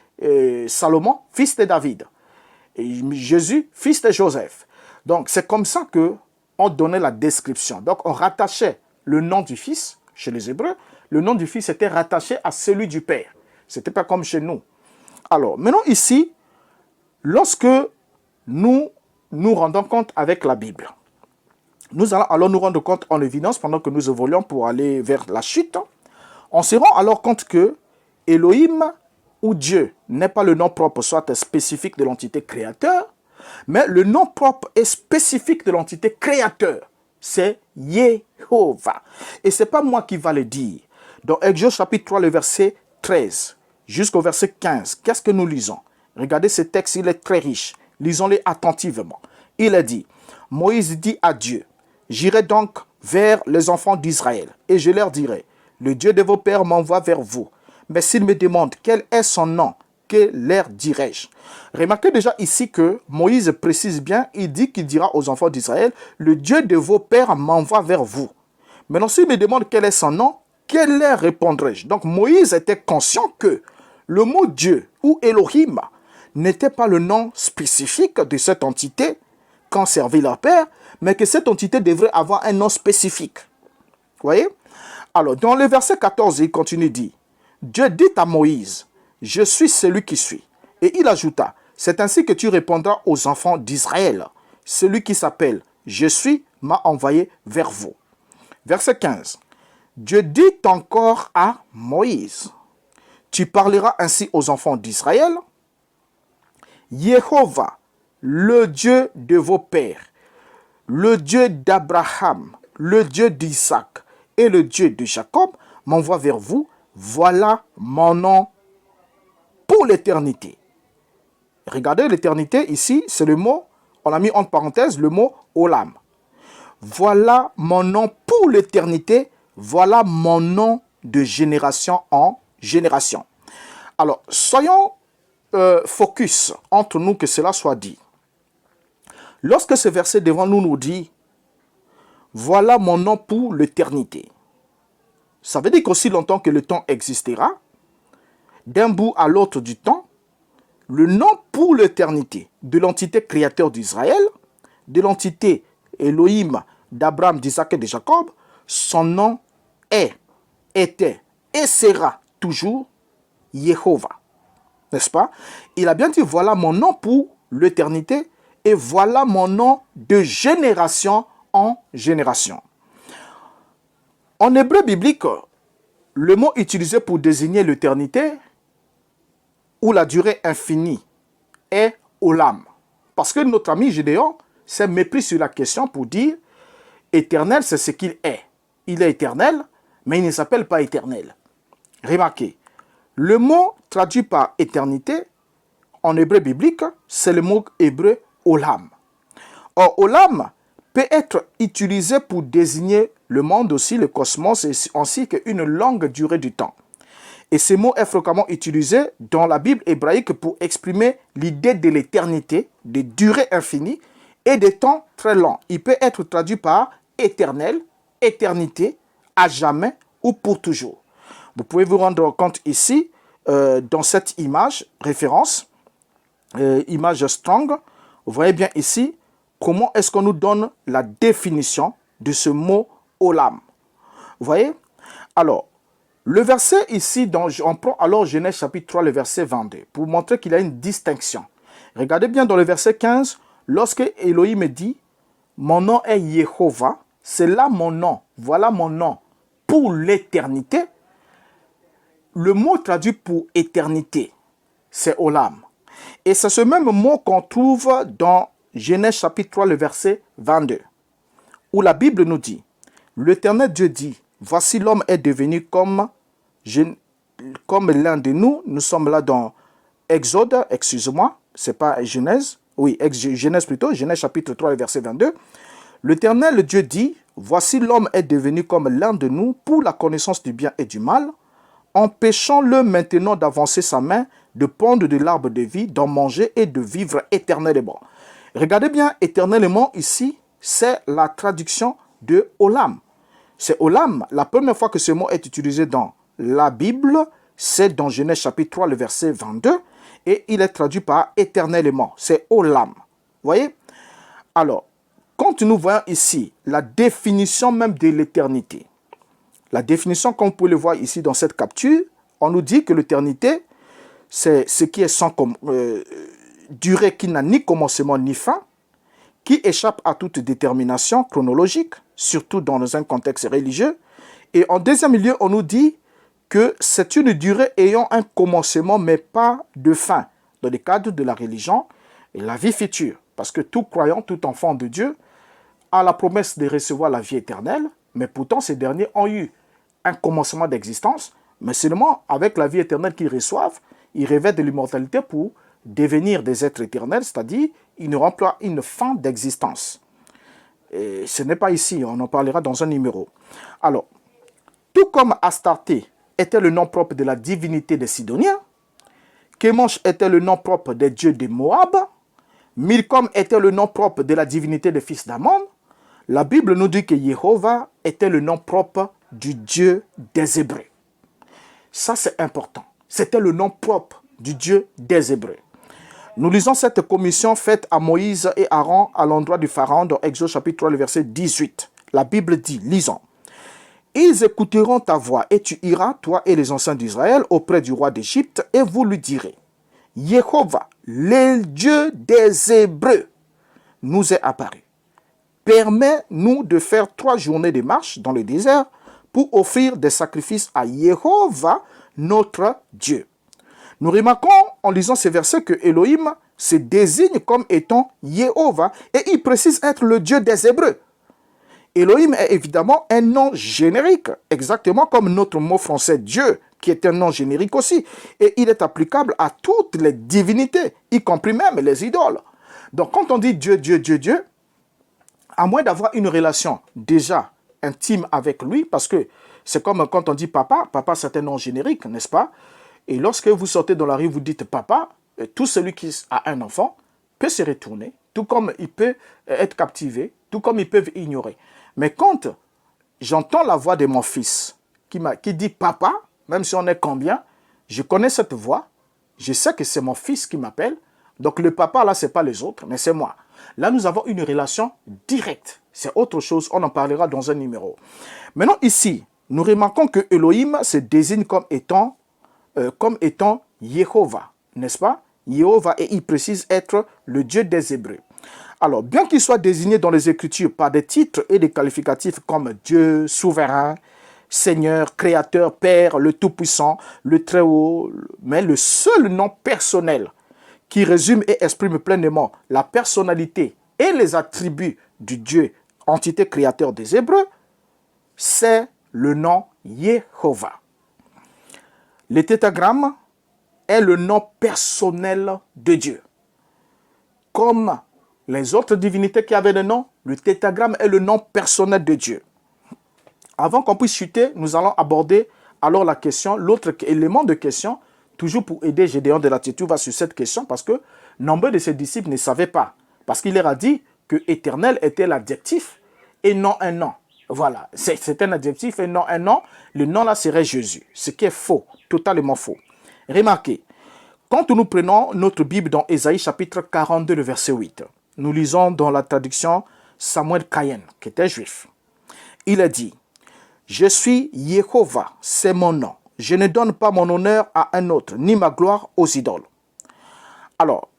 Salomon, fils de David. Et Jésus, fils de Joseph. Donc c'est comme ça qu'on donnait la description. Donc on rattachait le nom du fils, chez les Hébreux, le nom du fils était rattaché à celui du père. Ce n'était pas comme chez nous. Alors, maintenant ici, lorsque nous nous rendons compte avec la Bible, nous allons alors nous rendre compte en évidence pendant que nous évoluons pour aller vers la chute. On se rend alors compte que Elohim ou Dieu n'est pas le nom propre, soit spécifique de l'entité créateur, mais le nom propre et spécifique de l'entité créateur, c'est Yehovah. Et ce n'est pas moi qui va le dire. Dans Exode chapitre 3, le verset 13 jusqu'au verset 15, qu'est-ce que nous lisons? Regardez ce texte, il est très riche. Lisons-le attentivement. Il est dit, Moïse dit à Dieu, j'irai donc vers les enfants d'Israël, et je leur dirai, le Dieu de vos pères m'envoie vers vous. Mais s'ils me demandent quel est son nom, que leur dirai-je? Remarquez déjà ici que Moïse précise bien, il dit qu'il dira aux enfants d'Israël, le Dieu de vos pères m'envoie vers vous. Maintenant, s'ils me demandent quel est son nom, que leur répondrai-je? Donc Moïse était conscient que le mot Dieu ou Elohim n'était pas le nom spécifique de cette entité qu'en servait leur père, mais que cette entité devrait avoir un nom spécifique. Vous voyez? Alors, dans le verset 14, il continue, dit, Dieu dit à Moïse, je suis celui qui suis. Et il ajouta, c'est ainsi que tu répondras aux enfants d'Israël. Celui qui s'appelle je suis m'a envoyé vers vous. Verset 15. Dieu dit encore à Moïse, tu parleras ainsi aux enfants d'Israël, Yehovah, le Dieu de vos pères, le Dieu d'Abraham, le Dieu d'Isaac et le Dieu de Jacob m'envoie vers vous. Voilà mon nom pour l'éternité. Regardez l'éternité ici, c'est le mot, on a mis entre parenthèses le mot Olam. Voilà mon nom pour l'éternité, voilà mon nom de génération en génération. Alors, soyons focus entre nous que cela soit dit. Lorsque ce verset devant nous nous dit « Voilà mon nom pour l'éternité », ça veut dire qu'aussi longtemps que le temps existera, d'un bout à l'autre du temps, le nom pour l'éternité de l'entité créateur d'Israël, de l'entité Elohim d'Abraham, d'Isaac et de Jacob, son nom est, était et sera toujours Yehovah. N'est-ce pas? Il a bien dit, voilà mon nom pour l'éternité et voilà mon nom de génération en génération. En hébreu biblique, le mot utilisé pour désigner l'éternité ou la durée infinie est olam. Parce que notre ami Gédéon s'est mépris sur la question pour dire éternel, c'est ce qu'il est. Il est éternel, mais il ne s'appelle pas éternel. Remarquez, le mot traduit par éternité, en hébreu biblique, c'est le mot hébreu olam. Or, olam peut être utilisé pour désigner le monde aussi, le cosmos, ainsi qu'une longue durée du temps. Et ce mot est fréquemment utilisé dans la Bible hébraïque pour exprimer l'idée de l'éternité, de durée infinie et de temps très longs. Il peut être traduit par éternel, éternité, à jamais ou pour toujours. Vous pouvez vous rendre compte ici, dans cette image, référence, image Strong, vous voyez bien ici, comment est-ce qu'on nous donne la définition de ce mot olam. Vous voyez? Alors, le verset ici, on prend alors Genèse chapitre 3, le verset 22, pour montrer qu'il y a une distinction. Regardez bien dans le verset 15, lorsque Elohim dit, mon nom est Yehovah, c'est là mon nom, voilà mon nom pour l'éternité. Le mot traduit pour éternité, c'est olam. Et c'est ce même mot qu'on trouve dans Genèse chapitre 3, le verset 22, où la Bible nous dit, l'Éternel Dieu dit, voici l'homme est devenu comme l'un de nous. Nous sommes là dans Exode, excusez-moi, c'est pas Genèse, oui, Genèse plutôt, Genèse chapitre 3, verset 22. L'Éternel Dieu dit, voici l'homme est devenu comme l'un de nous pour la connaissance du bien et du mal. Empêchons-le maintenant d'avancer sa main, de prendre de l'arbre de vie, d'en manger et de vivre éternellement. Regardez bien, éternellement ici, c'est la traduction de olam. C'est olam. La première fois que ce mot est utilisé dans la Bible, c'est dans Genèse chapitre 3, le verset 22, et il est traduit par éternellement. C'est olam. Vous voyez? Alors, quand nous voyons ici la définition même de l'éternité, la définition, comme vous pouvez le voir ici dans cette capture, on nous dit que l'éternité, c'est ce qui est sans durée, qui n'a ni commencement ni fin, qui échappe à toute détermination chronologique, surtout dans un contexte religieux. Et en deuxième lieu, on nous dit que c'est une durée ayant un commencement, mais pas de fin, dans le cadre de la religion et la vie future. Parce que tout croyant, tout enfant de Dieu a la promesse de recevoir la vie éternelle, mais pourtant ces derniers ont eu un commencement d'existence, mais seulement avec la vie éternelle qu'ils reçoivent, ils revêtent de l'immortalité pour devenir des êtres éternels, c'est-à-dire ils n'auront pas une fin d'existence. Et ce n'est pas ici, on en parlera dans un numéro. Alors, tout comme Astarté était le nom propre de la divinité des Sidoniens, Kémosh était le nom propre des dieux de Moab, Milcom était le nom propre de la divinité des fils d'Ammon, la Bible nous dit que Yehovah était le nom propre du Dieu des Hébreux. Ça, c'est important. C'était le nom propre du Dieu des Hébreux. Nous lisons cette commission faite à Moïse et Aaron à l'endroit du Pharaon dans Exode chapitre 3, le verset 18. La Bible dit, lisons. Ils écouteront ta voix et tu iras, toi et les anciens d'Israël, auprès du roi d'Égypte et vous lui direz, Yehovah, le Dieu des Hébreux, nous est apparu. Permets-nous de faire 3 journées de marche dans le désert pour offrir des sacrifices à Yehovah, notre Dieu. Nous remarquons en lisant ces versets que Elohim se désigne comme étant Yehovah et il précise être le Dieu des Hébreux. Elohim est évidemment un nom générique, exactement comme notre mot français Dieu, qui est un nom générique aussi. Et il est applicable à toutes les divinités, y compris même les idoles. Donc quand on dit Dieu, Dieu, Dieu, Dieu, à moins d'avoir une relation déjà intime avec lui, parce que c'est comme quand on dit papa, papa c'est un nom générique, n'est-ce pas? Et lorsque vous sortez dans la rue, vous dites papa, tout celui qui a un enfant peut se retourner, tout comme il peut être captivé, tout comme ils peuvent ignorer. Mais quand j'entends la voix de mon fils qui dit papa, même si on est combien, je connais cette voix, je sais que c'est mon fils qui m'appelle, donc le papa là, ce n'est pas les autres, mais c'est moi. Là, nous avons une relation directe. C'est autre chose, on en parlera dans un numéro. Maintenant, ici, nous remarquons que Elohim se désigne comme étant Yehovah, n'est-ce pas? Yehovah, et il précise être le Dieu des Hébreux. Alors, bien qu'il soit désigné dans les Écritures par des titres et des qualificatifs comme Dieu, souverain, Seigneur, Créateur, Père, le Tout-Puissant, le Très-Haut, mais le seul nom personnel qui résume et exprime pleinement la personnalité et les attributs du Dieu, entité créateur des Hébreux, c'est le nom Yehovah. Le tétragramme est le nom personnel de Dieu. Comme les autres divinités qui avaient le nom, le tétragramme est le nom personnel de Dieu. Avant qu'on puisse chuter, nous allons aborder alors la question, l'autre élément de question, toujours pour aider Gédéon de la Tétouva sur cette question, parce que nombre de ses disciples ne savaient pas. Parce qu'il leur a dit que éternel était l'adjectif et non un nom. Voilà, c'est un adjectif et non un nom. Le nom là serait Jésus, ce qui est faux, totalement faux. Remarquez, quand nous prenons notre Bible dans Ésaïe chapitre 42, le verset 8, nous lisons dans la traduction Samuel Caïn, qui était juif. Il a dit, « Je suis Yehovah, c'est mon nom. Je ne donne pas mon honneur à un autre, ni ma gloire aux idoles. » Alors,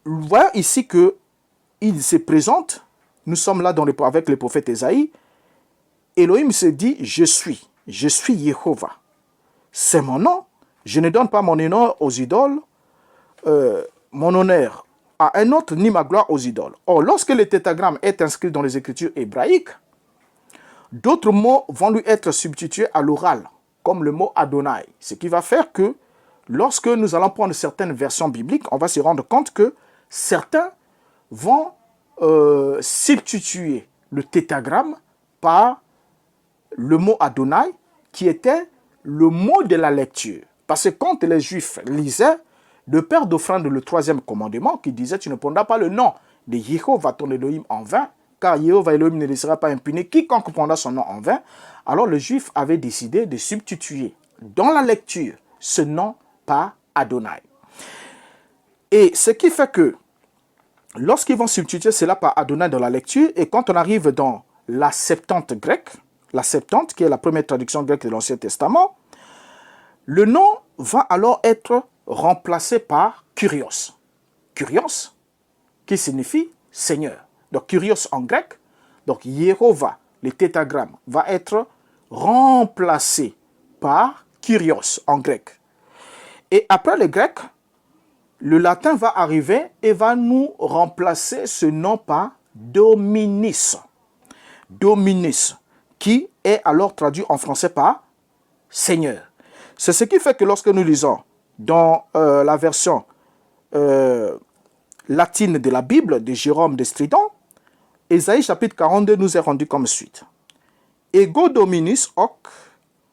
voyons ici qu'il se présente, nous sommes là avec le prophète Ésaïe, Elohim se dit, je suis Yehovah. C'est mon nom, je ne donne pas mon honneur aux idoles, mon honneur à un autre, ni ma gloire aux idoles. Or, lorsque le tétragramme est inscrit dans les écritures hébraïques, d'autres mots vont lui être substitués à l'oral, comme le mot Adonai. Ce qui va faire que, lorsque nous allons prendre certaines versions bibliques, on va se rendre compte que certains vont substituer le tétragramme par le mot Adonai, qui était le mot de la lecture. Parce que quand les Juifs lisaient le père d'offrande, le 3e commandement, qui disait « Tu ne prendras pas le nom de Yehovah ton Elohim en vain, car Yehovah Elohim ne laissera pas impuni quiconque prendra son nom en vain. » Alors le Juif avait décidé de substituer dans la lecture ce nom par Adonai. Et ce qui fait que lorsqu'ils vont substituer cela par Adonai dans la lecture, et quand on arrive dans la Septante grecque, la Septante qui est la première traduction grecque de l'Ancien Testament, le nom va alors être remplacé par Kyrios. Kyrios, qui signifie Seigneur. Donc Kyrios en grec, donc Yehovah, le tétragramme, va être remplacé par Kyrios en grec. Et après le grec, le latin va arriver et va nous remplacer ce nom par Dominus. Dominus, qui est alors traduit en français par Seigneur. C'est ce qui fait que lorsque nous lisons dans la version latine de la Bible de Jérôme de Stridon, Ésaïe chapitre 42 nous est rendu comme suite. Ego dominus hoc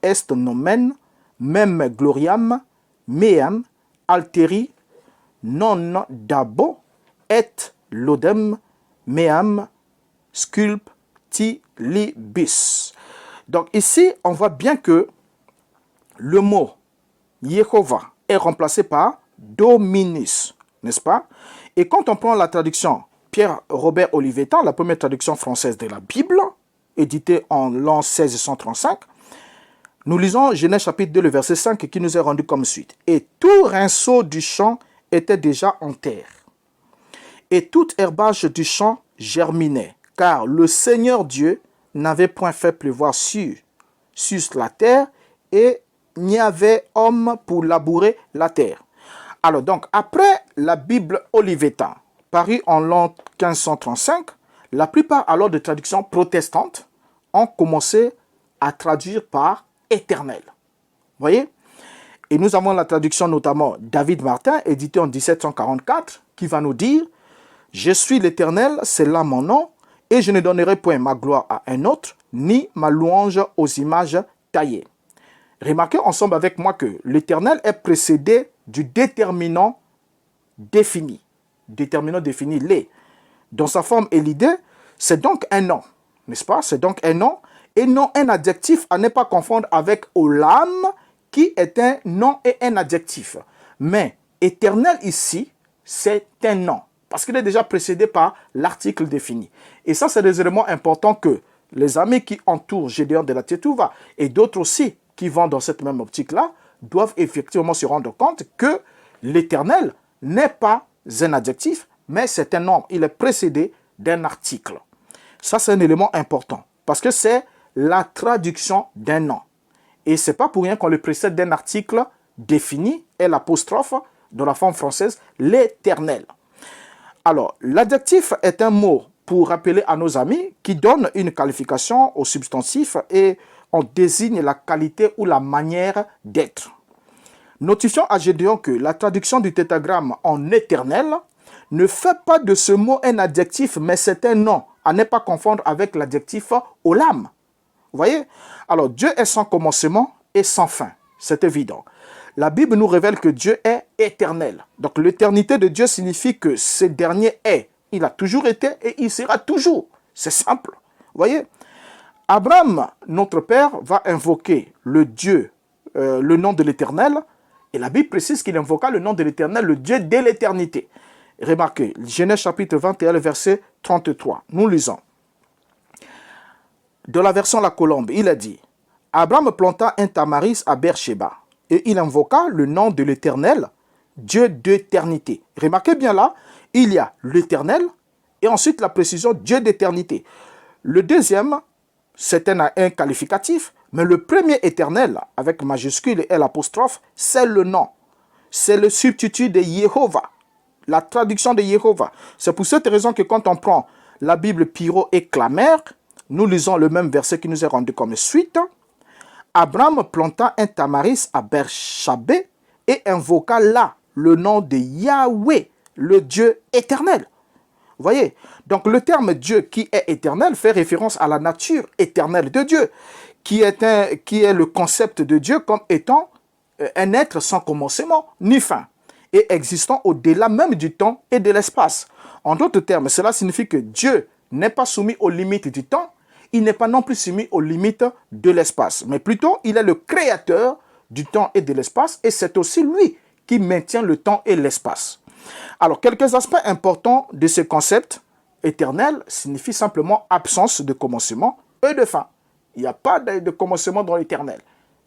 est nomen mem gloriam meam alteri non dabo et lodem meam sculptilibus. Donc ici, on voit bien que le mot Yehovah est remplacé par Dominus, n'est-ce pas? Et quand on prend la traduction Pierre-Robert Olivetan, la première traduction française de la Bible, éditée en l'an 1635, nous lisons Genèse chapitre 2, le verset 5, qui nous est rendu comme suite. « Et tout rinceau du champ était déjà en terre, et tout herbage du champ germinait, car le Seigneur Dieu n'avait point fait pleuvoir sur la terre, et n'y avait homme pour labourer la terre. » Alors donc, après la Bible Olivetan, parue en l'an 1535, la plupart alors des traductions protestantes ont commencé à traduire par éternel. Vous voyez? Et nous avons la traduction notamment David Martin, édité en 1744, qui va nous dire « Je suis l'Éternel, c'est là mon nom, et je ne donnerai point ma gloire à un autre, ni ma louange aux images taillées. » Remarquez ensemble avec moi que l'Éternel est précédé du déterminant défini. Déterminant défini, les. Dans sa forme et l'idée, c'est donc un nom, n'est-ce pas? C'est donc un nom, et non un adjectif à ne pas confondre avec olam, qui est un nom et un adjectif. Mais éternel ici, c'est un nom, parce qu'il est déjà précédé par l'article défini. Et ça, c'est des éléments importants que les amis qui entourent Gédéon de la Tétouva et d'autres aussi qui vont dans cette même optique-là, doivent effectivement se rendre compte que l'éternel n'est pas un adjectif, mais c'est un nom. Il est précédé d'un article. Ça, c'est un élément important, parce que c'est la traduction d'un nom. Et ce n'est pas pour rien qu'on le précède d'un article défini, et l'apostrophe de la forme française, l'Éternel. Alors, l'adjectif est un mot pour rappeler à nos amis qui donne une qualification au substantif et on désigne la qualité ou la manière d'être. Notifions à Gédéon que la traduction du tétragramme en éternel ne fait pas de ce mot un adjectif, mais c'est un nom, à ne pas confondre avec l'adjectif olam. Vous voyez? Alors, Dieu est sans commencement et sans fin. C'est évident. La Bible nous révèle que Dieu est éternel. Donc, l'éternité de Dieu signifie que ce dernier est. Il a toujours été et il sera toujours. C'est simple. Vous voyez? Abraham, notre père, va invoquer le Dieu, le nom de l'Éternel. Et la Bible précise qu'il invoqua le nom de l'Éternel, le Dieu dès l'éternité. Remarquez, Genèse chapitre 21, verset 33. Nous lisons. De la version La Colombe, il a dit, Abraham planta un tamaris à Beersheba et il invoqua le nom de l'Éternel, Dieu d'éternité. Remarquez bien là, il y a l'Éternel et ensuite la précision Dieu d'éternité. Le deuxième, c'est un qualificatif, mais le premier éternel, avec majuscule et l'apostrophe, c'est le nom. C'est le substitut de Jéhovah, la traduction de Jéhovah. C'est pour cette raison que quand on prend la Bible Pyro et Clamer, nous lisons le même verset qui nous est rendu comme suite. Abraham planta un tamaris à Beersheba et invoqua là le nom de Yahweh, le Dieu éternel. Vous voyez? Donc le terme Dieu qui est éternel fait référence à la nature éternelle de Dieu, qui est le concept de Dieu comme étant un être sans commencement ni fin, et existant au-delà même du temps et de l'espace. En d'autres termes, cela signifie que Dieu n'est pas soumis aux limites du temps, il n'est pas non plus soumis aux limites de l'espace, mais plutôt il est le créateur du temps et de l'espace, et c'est aussi lui qui maintient le temps et l'espace. Alors, quelques aspects importants de ce concept éternel signifient simplement absence de commencement et de fin. Il n'y a pas de commencement dans l'éternel.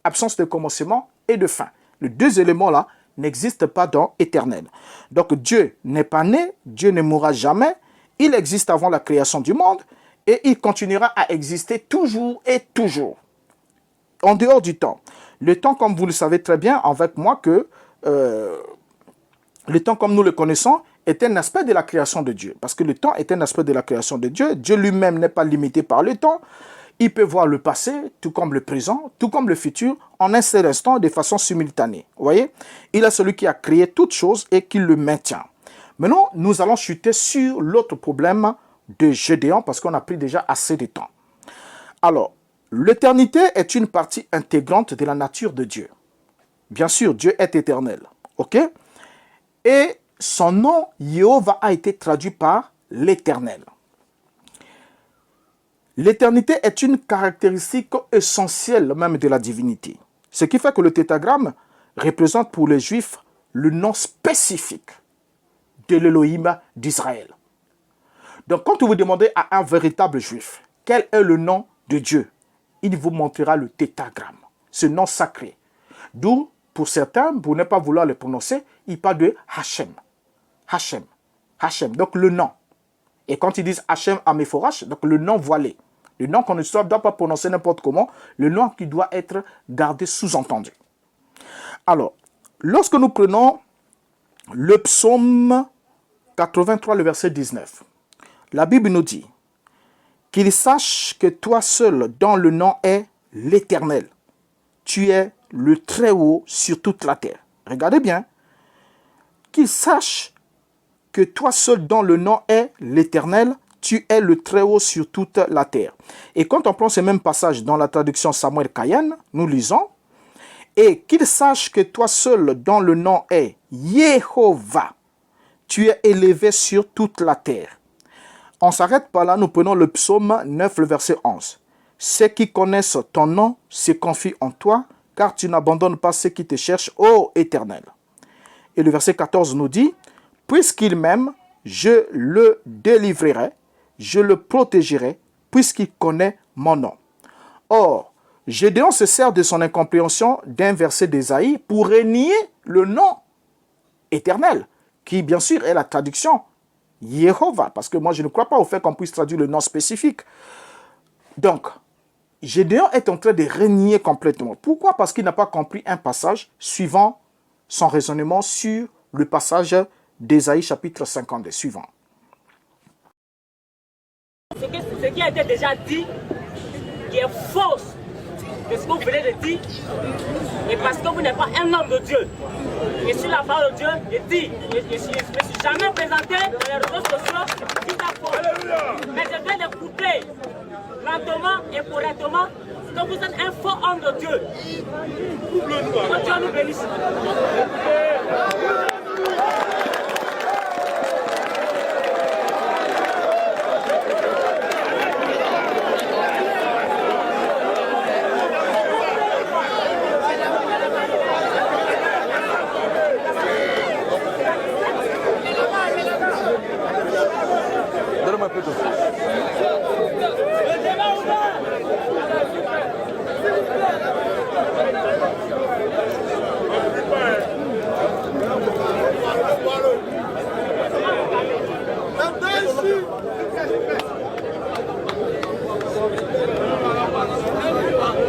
Absence de commencement et de fin. Les deux éléments-là n'existent pas dans éternel. Donc, Dieu n'est pas né, Dieu ne mourra jamais, il existe avant la création du monde et il continuera à exister toujours et toujours. En dehors du temps. Le temps, comme vous le savez très bien avec moi, que le temps comme nous le connaissons est un aspect de la création de Dieu. Parce que le temps est un aspect de la création de Dieu. Dieu lui-même n'est pas limité par le temps. Il peut voir le passé, tout comme le présent, tout comme le futur, en un seul instant, de façon simultanée. Vous voyez? Il est celui qui a créé toutes choses et qui le maintient. Maintenant, nous allons chuter sur l'autre problème de Gédéon parce qu'on a pris déjà assez de temps. Alors, l'éternité est une partie intégrante de la nature de Dieu. Bien sûr, Dieu est éternel. OK? Et son nom, Jéhovah, a été traduit par l'éternel. L'éternité est une caractéristique essentielle même de la divinité. Ce qui fait que le tétragramme représente pour les Juifs le nom spécifique de l'Élohim d'Israël. Donc quand vous demandez à un véritable Juif quel est le nom de Dieu, il vous montrera le tétragramme, ce nom sacré. D'où, pour certains, pour ne pas vouloir le prononcer, il parle de Hachem. Hachem. Hachem, donc le nom. Et quand ils disent Hachem Améphorash, donc le nom voilé. Le nom qu'on ne doit pas prononcer n'importe comment, le nom qui doit être gardé sous-entendu. Alors, lorsque nous prenons le psaume 83, le verset 19, la Bible nous dit qu'il sache que toi seul, dans le nom est l'Éternel. Tu es le Très-Haut sur toute la terre. Regardez bien. Qu'il sache que toi seul, dans le nom est l'Éternel. Tu es le Très-Haut sur toute la terre. Et quand on prend ce même passage dans la traduction Samuel Kayan, nous lisons, et qu'il sache que toi seul, dans le nom est Jéhovah. Tu es élevé sur toute la terre. On s'arrête par là, nous prenons le psaume 9, le verset 11. Ceux qui connaissent ton nom se confient en toi, car tu n'abandonnes pas ceux qui te cherchent, ô Éternel. Et le verset 14 nous dit, puisqu'il m'aime, je le délivrerai, je le protégerai, puisqu'il connaît mon nom. Or, Gédéon se sert de son incompréhension d'un verset d'Ésaïe pour renier le nom éternel, qui bien sûr est la traduction Jéhovah, parce que moi je ne crois pas au fait qu'on puisse traduire le nom spécifique. Donc, Gédéon est en train de renier complètement. Pourquoi? Parce qu'il n'a pas compris un passage suivant son raisonnement sur le passage d'Ésaïe chapitre 52 suivant. Ce qui a été déjà dit, qui est faux de ce que vous venez de dire, et parce que vous n'êtes pas un homme de Dieu. Et sur la parole de Dieu, je dis, je ne me suis jamais présenté dans les réseaux sociaux, dit la faux. Mais je viens d'écouter lentement et correctement que vous êtes un faux homme de Dieu. Que Dieu nous bénisse. Donne-moi un peu d'eau.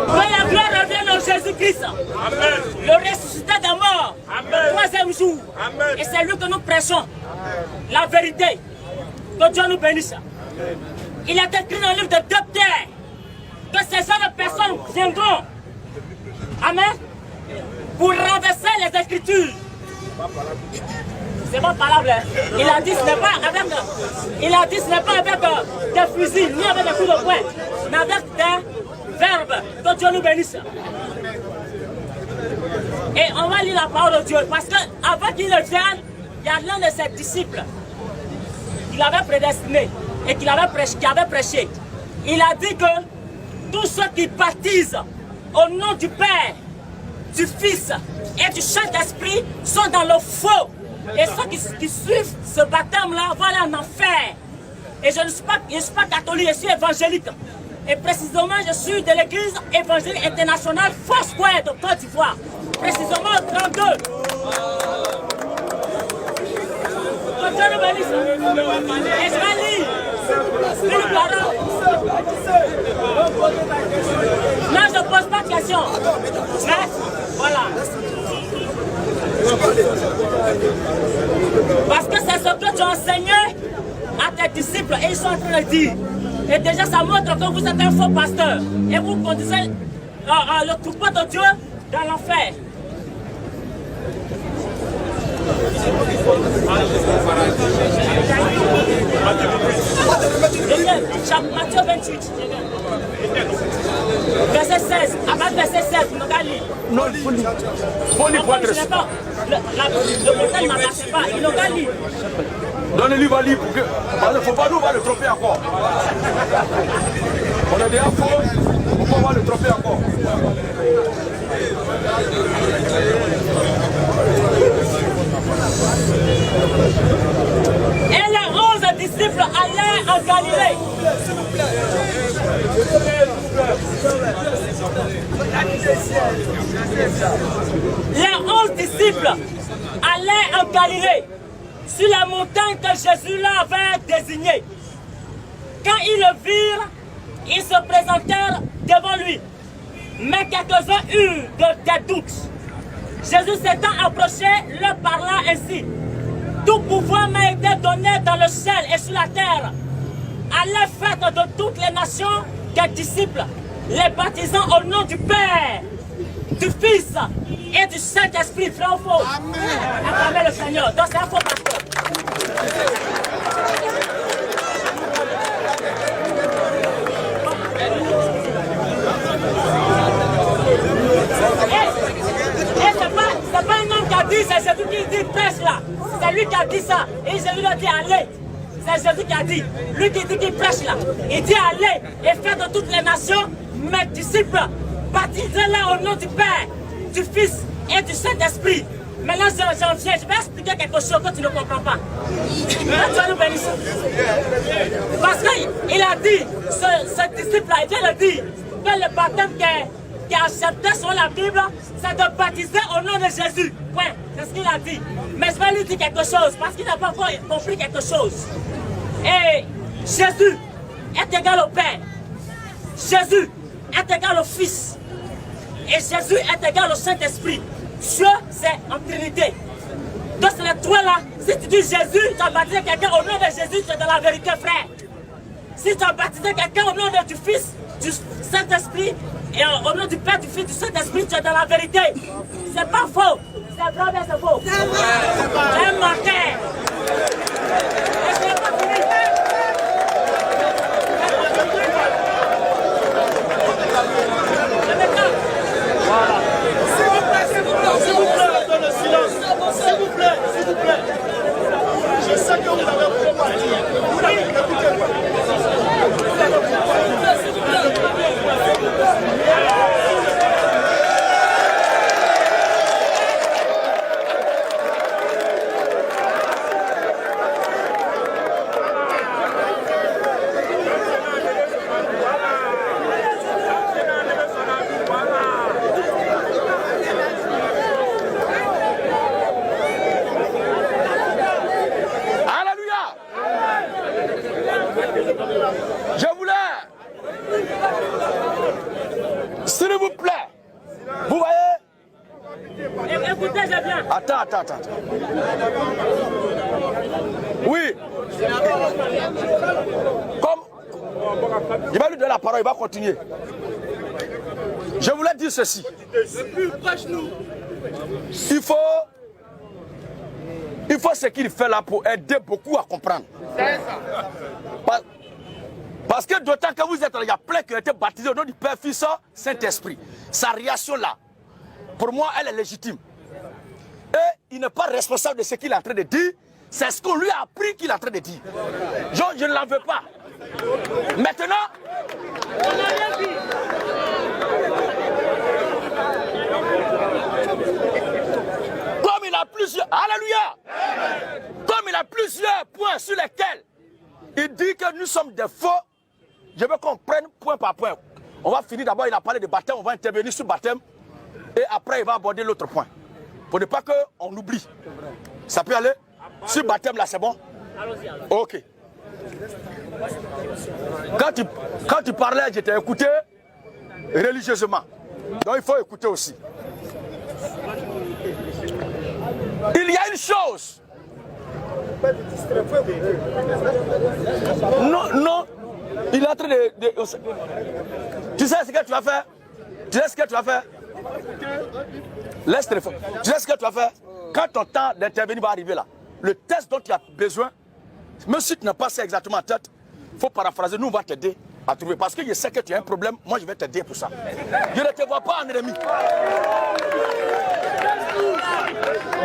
Que la gloire revienne en Jésus-Christ. Le ressuscité des morts. Le troisième jour. Et c'est lui que nous prêchons. La vérité. Que Dieu nous bénisse. Il est écrit dans le livre de Docteur que ces gens de personnes viendront. Amen. Pour renverser les Écritures. C'est pas parable. Il a dit ce n'est pas avec, des fusils, ni avec des coups de poing, mais avec des verbes. Que Dieu nous bénisse. Et on va lire la parole de Dieu. Parce qu'avant qu'il ne vienne, il y a l'un de ses disciples qu'il avait prédestiné et qui avait prêché. Il a dit que tous ceux qui baptisent au nom du Père, du Fils et du Saint-Esprit sont dans le faux. Et ceux qui suivent ce baptême-là vont aller en enfer. Et je ne suis pas catholique, je suis évangélique. Et précisément, je suis de l'église évangélique internationale Foursquare de Côte d'Ivoire. Précisément 32. Que Dieu nous bénisse. Et je vais lire une parole. Non, je ne pose pas de questions. Mais, voilà. Parce que c'est ce que tu as enseigné à tes disciples et ils sont en train de dire. Et déjà ça montre que vous êtes un faux pasteur et vous conduisez le troupeau de Dieu dans l'enfer. Matthieu 28. Verset 16. Avant verset 16, nous allons lire. Non, il faut lire. Faut lire pour être sûr. Le portail ne m'attache pas, il nous allons lire. Donnez-lui va lire pour que. Parce qu'il ne faut pas nous le tromper encore. On est déjà faux, il ne faut pas le tromper encore. Et les 11 disciples allaient en Galilée. Les 11 disciples allaient en Galilée, sur la montagne que Jésus leur avait désignée. Quand ils le virent, ils se présentèrent devant lui. Mais quelques-uns eurent des doutes. Jésus s'étant approché, leur parla ainsi. Tout pouvoir m'a été donné dans le ciel et sur la terre. Allez faire de toutes les nations des disciples, les baptisant au nom du Père, du Fils et du Saint-Esprit. Frère ou faux? Acclamez le Seigneur. Donc c'est un faux pasteur. Et c'est pas un homme qui a dit, c'est Jésus qui dit prêche là. C'est lui qui a dit ça. Et Jésus lui a dit allez. C'est Jésus qui a dit. Lui qui dit qu'il prêche là. Il dit allez et faites de toutes les nations mes disciples. Baptisez-les au nom du Père, du Fils et du Saint-Esprit. Maintenant j'en viens, je vais expliquer quelque chose que tu ne comprends pas. Là, tu vas nous bénir. Parce qu'il a dit, ce disciple-là, il vient de dire que le baptême qui a accepté sur la Bible, c'est de baptiser au nom de Jésus. Ouais, c'est ce qu'il a dit. Mais je vais lui dire quelque chose, parce qu'il n'a pas encore compris quelque chose. Et Jésus est égal au Père. Jésus est égal au Fils. Et Jésus est égal au Saint-Esprit. Dieu, c'est en Trinité. Donc c'est les trois là. Si tu dis Jésus, tu as baptisé quelqu'un au nom de Jésus, tu es dans la vérité, frère. Si tu as baptisé quelqu'un au nom du Fils, du Saint-Esprit, et au nom du Père, du Fils, du Saint-Esprit, tu es dans la vérité. C'est pas faux. C'est vrai, mais c'est faux. C'est un menteur. Et je n'ai pas fini. Voilà. S'il vous plaît, dans le silence. S'il vous plaît. Je sais que vous avez trop parlé. Écoutez-moi. Je voulais, s'il vous plaît, vous voyez? Écoutez, j'ai bien. Attends. Oui. Comme il va lui donner la parole, il va continuer. Je voulais dire ceci. Il faut ce qu'il fait là pour aider beaucoup à comprendre. Parce que d'autant que vous êtes là, il y a plein qui ont été baptisés au nom du Père, Fils, Saint-Esprit. Sa réaction là, pour moi, elle est légitime. Et il n'est pas responsable de ce qu'il est en train de dire. C'est ce qu'on lui a appris qu'il est en train de dire. Je ne l'en veux pas. Maintenant, comme il a plusieurs, alléluia, comme il a plusieurs points sur lesquels il dit que nous sommes des faux, je veux qu'on prenne point par point. On va finir d'abord, il a parlé de baptême, on va intervenir sur le baptême, et après il va aborder l'autre point. Pour ne pas qu'on oublie. Ça peut aller? Sur le baptême là, c'est bon? Allons-y alors. Ok. Quand tu parlais, je t'ai écouté religieusement. Donc il faut écouter aussi. Il y a une chose. Non. Il est en train de... Tu sais ce que tu vas faire? Laisse le téléphone. Tu sais ce que tu vas faire? Quand ton temps d'intervenir va arriver là, le test dont tu as besoin, même si tu n'as pas ça exactement en tête, il faut paraphraser, nous on va t'aider à trouver. Parce que je sais que tu as un problème, moi je vais t'aider pour ça. Je ne te vois pas en ennemi.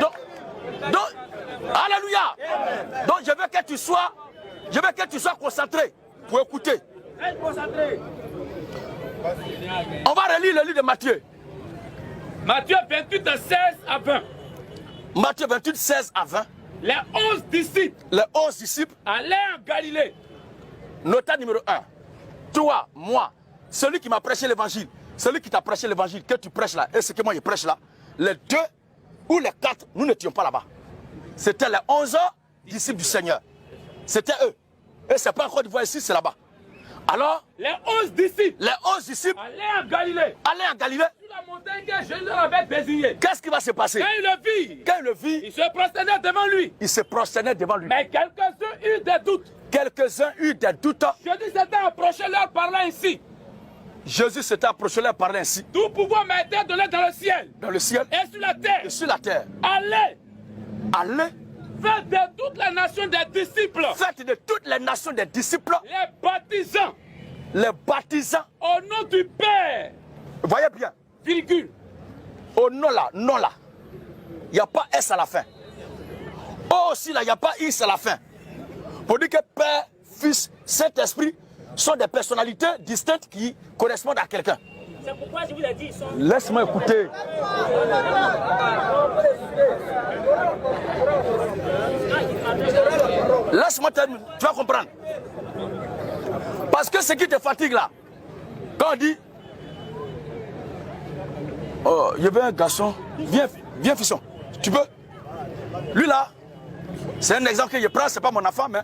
Donc, alléluia. Donc je veux que tu sois concentré pour écouter. On va relire le livre de Matthieu. Matthieu 28, 16 à 20. Matthieu 28, 16 à 20. Les 11 disciples. Les 11 disciples. Allaient en Galilée. Nota numéro 1. Toi, moi, celui qui m'a prêché l'évangile, celui qui t'a prêché l'évangile, que tu prêches là, et ce que moi je prêche là, les 2 ou les 4, nous n'étions pas là-bas. C'était les 11 disciples du Seigneur. C'était eux. Et c'est pas encore de voir ici, c'est là-bas. Alors, les 11 disciples. Allaient en Galilée. Sur la montagne que Jésus avait désignée. Qu'est-ce qui va se passer? Quand il le vit, il se prosternait devant lui. Mais quelques-uns eurent des doutes. Jésus s'était approché leur parlant ainsi. Tout pouvoir m'a été donné dans le ciel. Et sur la terre. Allez. Faites de toutes les nations des disciples. Les baptisants. Au nom du Père. Voyez bien. Virgule. Au nom là. Il n'y a pas S à la fin. O aussi là, il n'y a pas X à la fin. Pour dire que Père, Fils, Saint-Esprit sont des personnalités distinctes qui correspondent à quelqu'un. C'est pourquoi je vous l'ai dit. Laisse-moi écouter. Laisse-moi terminer, tu vas comprendre. Parce que ce qui te fatigue là, quand on dit, oh, il y avait un garçon, viens fisson, tu peux. Lui là, c'est un exemple que je prends, c'est pas mon enfant, mais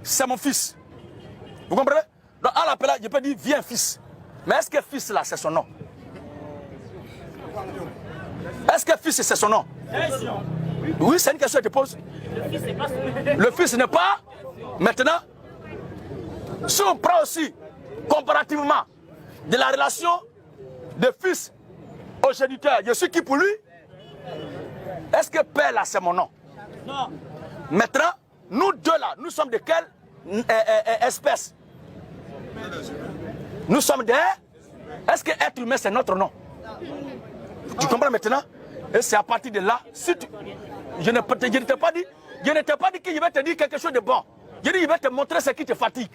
c'est mon fils. Vous comprenez? Donc à l'appel là, je peux dire, viens fils. Mais est-ce que fils là, c'est son nom? Est-ce que fils c'est son nom? Oui, c'est une question que je te pose. Le fils n'est pas. Maintenant, si on prend aussi comparativement de la relation de fils au géniteur, je suis qui pour lui? Est-ce que père là c'est mon nom? Non. Maintenant, nous deux là, nous sommes de quelle espèce? Nous sommes des... Est-ce que être humain c'est notre nom? Tu comprends maintenant? Et c'est à partir de là, si tu... je ne t'ai pas dit que je vais te dire quelque chose de bon. Je dis, je vais te montrer ce qui te fatigue.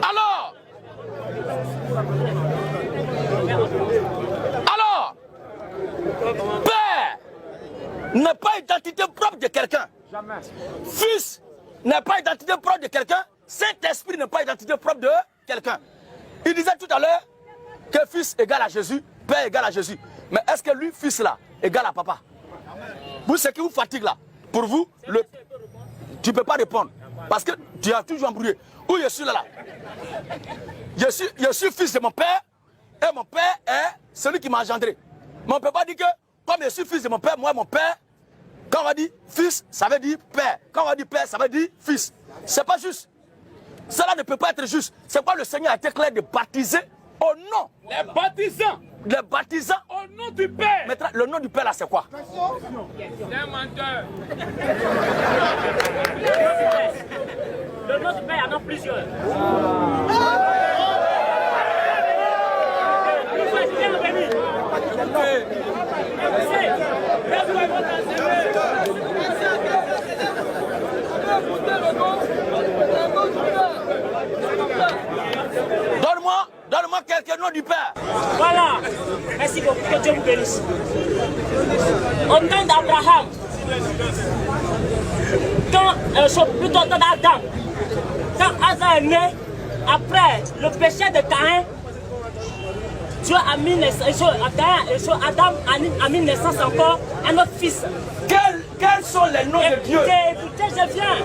Alors, père n'est pas identité propre de quelqu'un. Fils n'est pas identité propre de quelqu'un. Saint-Esprit n'est pas identité propre de quelqu'un. Il disait tout à l'heure que fils égale à Jésus, père égale à Jésus. Mais est-ce que lui, fils là, égale à papa? Vous, ce qui vous fatigue là, pour vous, tu ne peux pas répondre. Parce que tu as toujours embrouillé. Où je suis là? Je suis fils de mon père, et mon père est celui qui m'a engendré. Mais on ne peut pas dire que, comme je suis fils de mon père, moi, mon père, quand on va dire fils, ça veut dire père. Quand on va dire père, ça veut dire fils. C'est pas juste. Cela ne peut pas être juste. C'est pourquoi le Seigneur a été clair de baptiser au nom. Les baptisants. Les baptisants. Au nom du Père. Maintenant, le nom du Père là, c'est quoi? C'est un menteur. Le nom du Père, il y en a plusieurs. Donne-moi quelques noms du Père. Voilà. Merci beaucoup. Que Dieu vous bénisse. Au nom d'Abraham, plutôt d'Adam, quand Adam est né, après le péché de Caïn, Dieu a mis naissance, Adam a mis naissance encore à notre fils. Quels sont les noms de Dieu? Écoutez, je viens.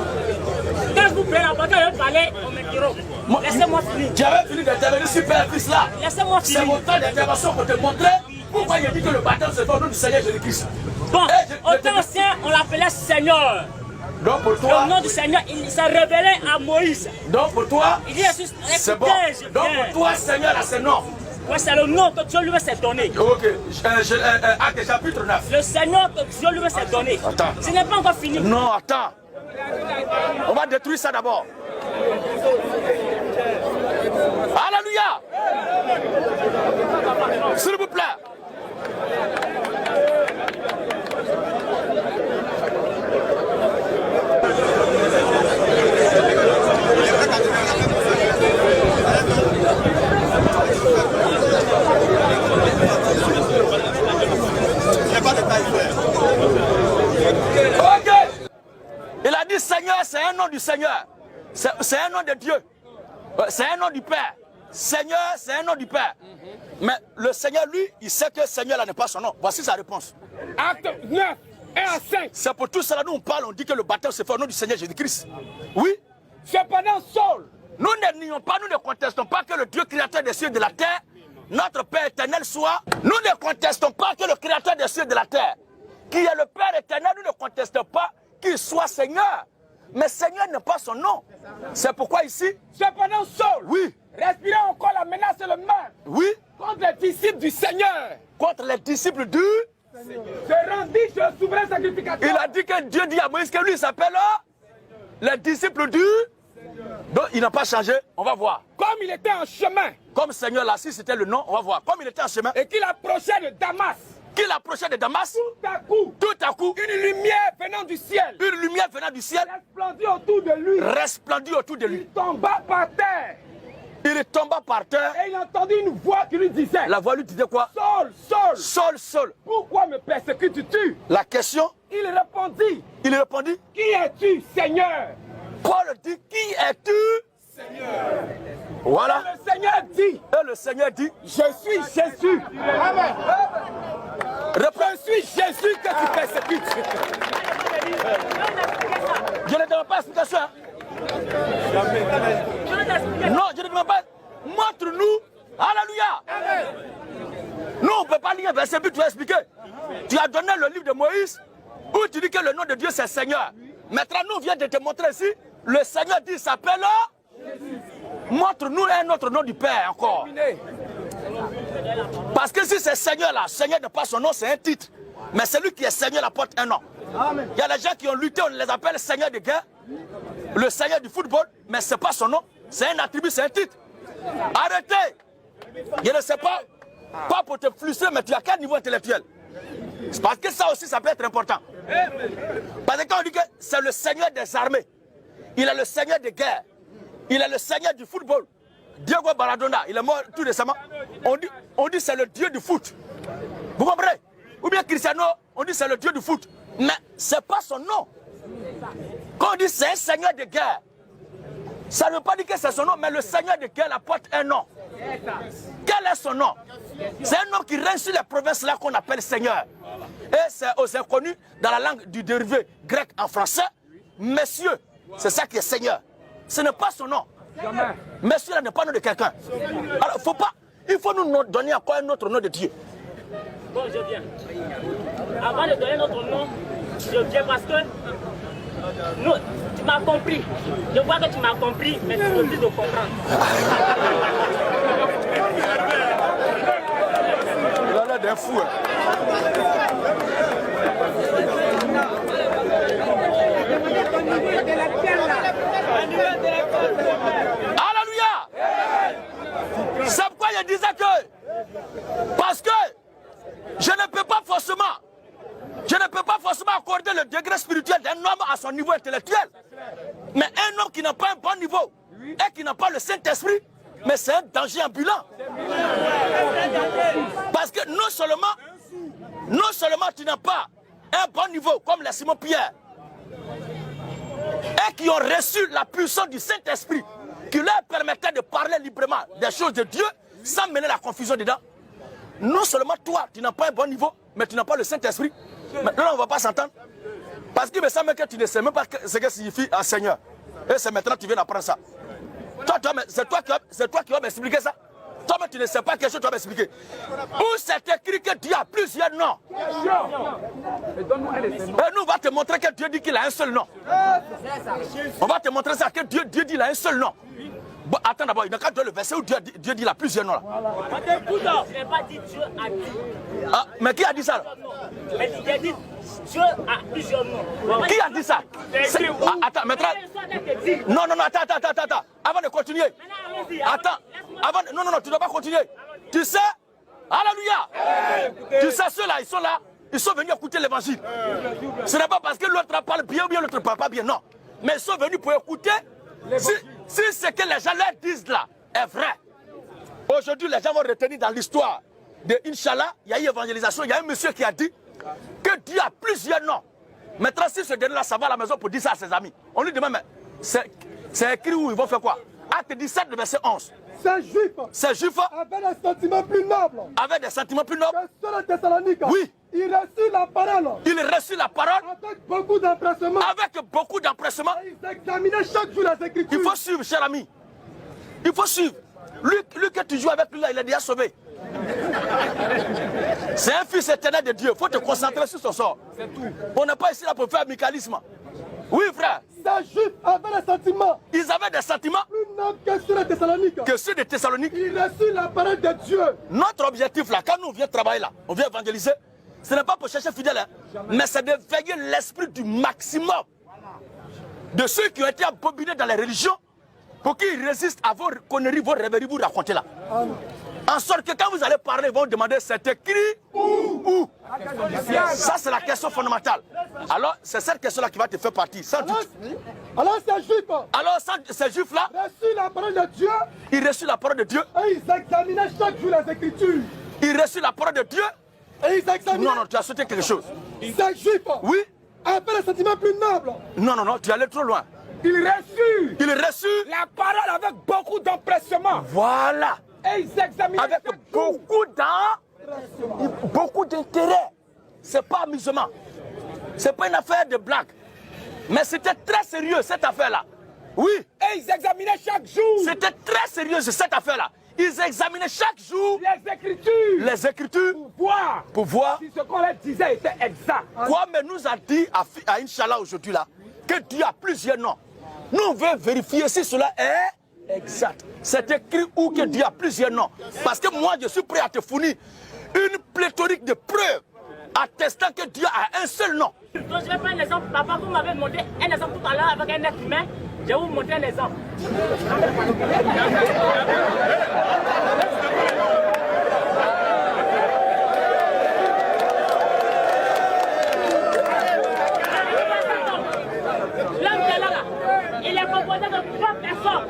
Quand vous prenez la parole, je vais parler, on m'interrompt. Laissez-moi finir. J'avais fini d'intervenir sur Père Fils là. Laissez-moi finir. C'est mon temps d'intervention pour te montrer pourquoi il dit que le baptême se fait au nom du Seigneur Jésus-Christ. Bon, au temps ancien, on l'appelait Seigneur. Donc pour toi, le nom du Seigneur, il s'est révélé à Moïse. Donc pour toi, il dit, c'est bon. Donc pour toi, Seigneur a ce nom. Oui, c'est le nom que Dieu lui s'est donné. Ok, Acte chapitre 9. Le Seigneur que Dieu lui s'est donné. Attends. Ce n'est pas encore fini. Non, attends. On va détruire ça d'abord. Alléluia. S'il vous plaît. Ok. Il a dit Seigneur, c'est un nom du Seigneur. C'est un nom de Dieu. C'est un nom du Père. Seigneur, c'est un nom du Père. Mais le Seigneur, lui, il sait que Seigneur là n'est pas son nom. Voici sa réponse. Acte 9, 1 à 5. C'est pour tout cela nous on parle, on dit que le baptême se fait au nom du Seigneur Jésus-Christ. Oui. Cependant, Saul, nous ne nions pas, nous ne contestons pas que le Dieu créateur des cieux et de la terre, notre Père éternel soit. Nous ne contestons pas que le créateur des cieux et de la terre, qui est le Père éternel, nous ne contestons pas qu'il soit Seigneur. Mais Seigneur n'est pas son nom. C'est pourquoi ici. Cependant, Saul, oui, respirait encore la menace et le mal. Oui. Contre les disciples du Seigneur. Contre les disciples du Seigneur. Se rendit chez le souverain sacrificateur. Il a dit que Dieu dit à Moïse que lui il s'appelle les disciples du Seigneur. Donc il n'a pas changé, on va voir. Comme il était en chemin. Comme Seigneur là, si c'était le nom, on va voir. Comme il était en chemin. Et qu'il approchait de Damas. Qu'il approchait de Damas. Tout à coup, une lumière venant du ciel. Une lumière venant du ciel. Resplendit autour de lui. Resplendit autour de lui. Il tomba par terre. Il tomba par terre. Et il entendit une voix qui lui disait. La voix lui disait quoi? Saul, Saul. Saul, Saul. Pourquoi me persécutes-tu? La question. Il répondit. Il répondit. Qui es-tu, Seigneur? Paul dit, qui es-tu? Seigneur. Voilà. Et le Seigneur dit. Et le Seigneur dit. Je suis Jésus. Amen. Je suis Jésus que tu persécutes. un verset que tu as expliqué. Tu as donné le livre de Moïse où tu dis que le nom de Dieu c'est Seigneur. Maintenant, nous vient de te montrer ici, le Seigneur dit s'appelle. Montre-nous un autre nom du Père encore. Parce que si c'est Seigneur là, Seigneur n'est pas son nom, c'est un titre. Mais celui qui est Seigneur apporte un nom. Il y a des gens qui ont lutté, on les appelle Seigneur de guerre, le Seigneur du football, mais ce n'est pas son nom, c'est un attribut, c'est un titre. Arrêtez. Je ne sais pas pour te frustrer, mais tu as quel niveau intellectuel? Parce que ça aussi, ça peut être important. Parce que quand on dit que c'est le Seigneur des armées, il est le Seigneur des guerres, il est le Seigneur du football. Diego Maradona, il est mort tout récemment. On dit c'est le Dieu du foot. Vous comprenez? Ou bien Cristiano, on dit c'est le Dieu du foot. Mais ce n'est pas son nom. Quand on dit c'est un Seigneur de guerre, ça ne veut pas dire que c'est son nom, mais le Seigneur de guerre apporte un nom. Quel est son nom? C'est un nom qui règne sur les provinces là qu'on appelle Seigneur. Et c'est aussi connu dans la langue du dérivé grec en français. Messieurs, c'est ça qui est Seigneur. Ce n'est pas son nom. Messieurs là n'est pas le nom de quelqu'un. Alors il faut nous donner encore un autre nom de Dieu. Bon, je viens. Avant de donner notre nom, je viens parce que nous, tu m'as compris. Je vois que tu m'as compris, mais tu refuses de comprendre. Il a l'air d'un fou. Alléluia. C'est pourquoi je disais que parce que je ne peux pas forcément accorder le degré spirituel d'un homme à son niveau intellectuel. Mais un homme qui n'a pas un bon niveau et qui n'a pas le Saint-Esprit, mais c'est un danger ambulant. Parce que non seulement tu n'as pas un bon niveau comme les Simon-Pierre et qui ont reçu la puissance du Saint-Esprit qui leur permettait de parler librement des choses de Dieu sans mener la confusion dedans. Non seulement toi, tu n'as pas un bon niveau, mais tu n'as pas le Saint-Esprit. Maintenant, on ne va pas s'entendre. Parce qu'il me semble que tu ne sais même pas ce que signifie un Seigneur. Et c'est maintenant que tu viens d'apprendre ça. C'est toi qui vas m'expliquer ça. Toi-même, tu ne sais pas quelque chose, tu vas m'expliquer. Où c'est écrit que Dieu a plusieurs noms? Et nous, on va te montrer que Dieu dit qu'il a un seul nom. On va te montrer ça, que Dieu dit qu'il a un seul nom. Bon, attends d'abord, il n'y a qu'à le verset où Dieu dit qu'il a plusieurs noms là. Je n'ai pas dit Dieu a dit. Ah, mais qui a dit ça? Il a dit Dieu a plusieurs noms. Qui a dit ça? Attends, maintenant. Non, attends. Avant de continuer. Attends. Non, tu ne dois pas continuer. Tu sais, alléluia. Tu sais, ceux-là, ils sont là. Ils sont venus écouter l'évangile. Ce n'est pas parce que l'autre parle bien ou bien l'autre ne parle pas bien, non. Mais ils sont venus pour écouter. Si ce que les gens leur disent là est vrai, aujourd'hui les gens vont retenir dans l'histoire de Inch'Allah, il y a eu évangélisation, il y a un monsieur qui a dit que Dieu a plusieurs noms. Maintenant, si ce dernier-là, ça va à la maison pour dire ça à ses amis, on lui demande, mais c'est écrit où, ils vont faire quoi? Acte 17, verset 11. Ces juifs avaient des sentiments plus nobles. Avec des sentiments plus nobles. Que ceux de Thessalonique. Oui. Il reçut la parole. Il reçut la parole. Avec beaucoup d'empressement. Avec beaucoup d'empressement. Ils examinaient chaque jour les Écritures. Il faut suivre, cher ami. Il faut suivre. Lui que tu joues avec lui là, il est déjà sauvé. C'est un fils éternel de Dieu. Il faut te concentrer sur son sort. C'est tout. On n'est pas ici là pour faire amicalisme. Oui, frère. Ces juifs avaient des sentiments. Ils avaient des sentiments plus nobles que ceux de Thessalonique. Que ceux de Thessalonique. Ils reçurent la parole de Dieu. Notre objectif là, quand nous vient travailler là, on vient évangéliser, ce n'est pas pour chercher fidèle, hein, mais c'est de veiller l'esprit du maximum de ceux qui ont été embobinés dans les religions pour qu'ils résistent à vos conneries, vos rêveries, vous racontez là. En sorte que quand vous allez parler, ils vont demander c'est écrit où? Ça, c'est la question fondamentale. Alors, c'est cette question-là qui va te faire partie, sans doute. Alors, ces juifs. Alors, ces juifs-là. Reçurent la parole de Dieu. Ils reçurent la parole de Dieu. Et ils examinaient chaque jour les Écritures. Ils reçurent la parole de Dieu. Et ils examinaient. Non, tu as sauté quelque chose. Ces juifs. Oui. Avaient des sentiments plus nobles. Non, tu es allé trop loin. Ils reçurent la parole avec beaucoup d'empressement. Voilà. Et ils examinaient avec beaucoup d'intérêt. C'est pas amusement. C'est pas une affaire de blague. Mais c'était très sérieux cette affaire-là. Oui. Et ils examinaient chaque jour. C'était très sérieux cette affaire-là. Ils examinaient chaque jour les Écritures pour voir si ce qu'on leur disait était exact. Quoi, mais nous a dit à Inch'Allah aujourd'hui là que Dieu a plusieurs noms. Nous on veut vérifier si cela est exact. C'est écrit où que Dieu a plusieurs noms. Parce que moi je suis prêt à te fournir une pléthorique de preuves attestant que Dieu a un seul nom. Donc je vais prendre un exemple. Papa, vous m'avez montré un exemple tout à l'heure avec un être humain. Je vais vous montrer un exemple. L'homme qui est là, il est composé de 3 personnes.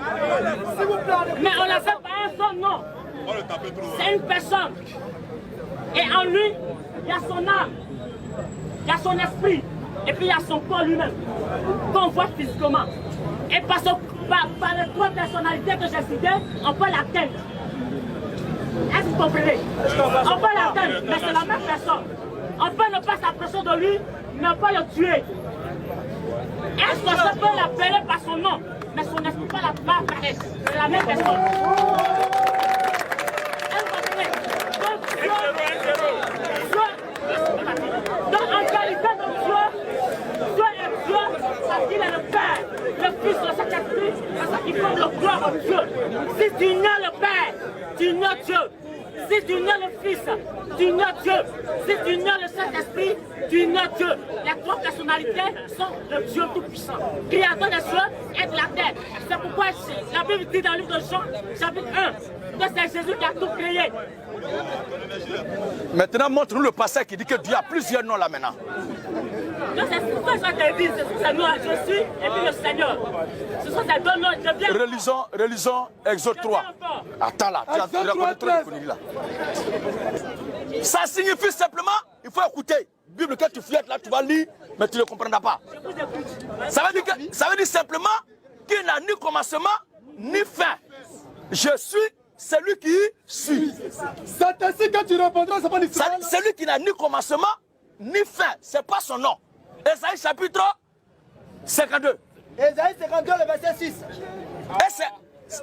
Mais on l'appelle par un seul nom. C'est une personne. Et en lui, il y a son âme, il y a son esprit, et puis il y a son corps lui-même, qu'on voit physiquement. Et par les 3 personnalités que j'ai citées, on peut l'atteindre. Est-ce que vous comprenez? On peut l'atteindre, mais c'est la même personne. On peut ne pas s'approcher de lui, ne pas le tuer. Est-ce qu'on peut l'appeler par son nom, mais son esprit peut l'appeler? C'est la même personne. Donc en qualité de Dieu est Dieu parce qu'il est le Père, le Fils, le Saint-Esprit, parce qu'il forme le gloire de Dieu. Si tu ignores le Père, tu ignores Dieu. Si tu ignores le Fils, tu ignores Dieu. Si tu ignores le Saint-Esprit, tu ignores Dieu. Les 3 personnalités sont le Dieu Tout-Puissant, créateur des cieux et de la terre. C'est pourquoi la Bible dit dans le livre de Jean, chapitre 1, que c'est Jésus qui a tout créé. Maintenant, montre-nous le passage qui dit que Dieu a plusieurs noms là maintenant. C'est ce que je te dis, c'est nous, je suis et puis le Seigneur. Ce sont ces 2 noms, Relisons Exode 3. Attends là, tu as raconté trop de conneries là. Ça signifie simplement, il faut écouter. Bible que tu fouettes là, tu vas lire, mais tu ne comprendras pas. Ça veut dire simplement qu'il n'a ni commencement, ni fin. Je suis celui qui suit. C'est ainsi que tu répondras, c'est pas différent. Celui qui n'a ni commencement, ni fin. C'est pas son nom. Ésaïe chapitre 52. Ésaïe 52, le verset 6. Et c'est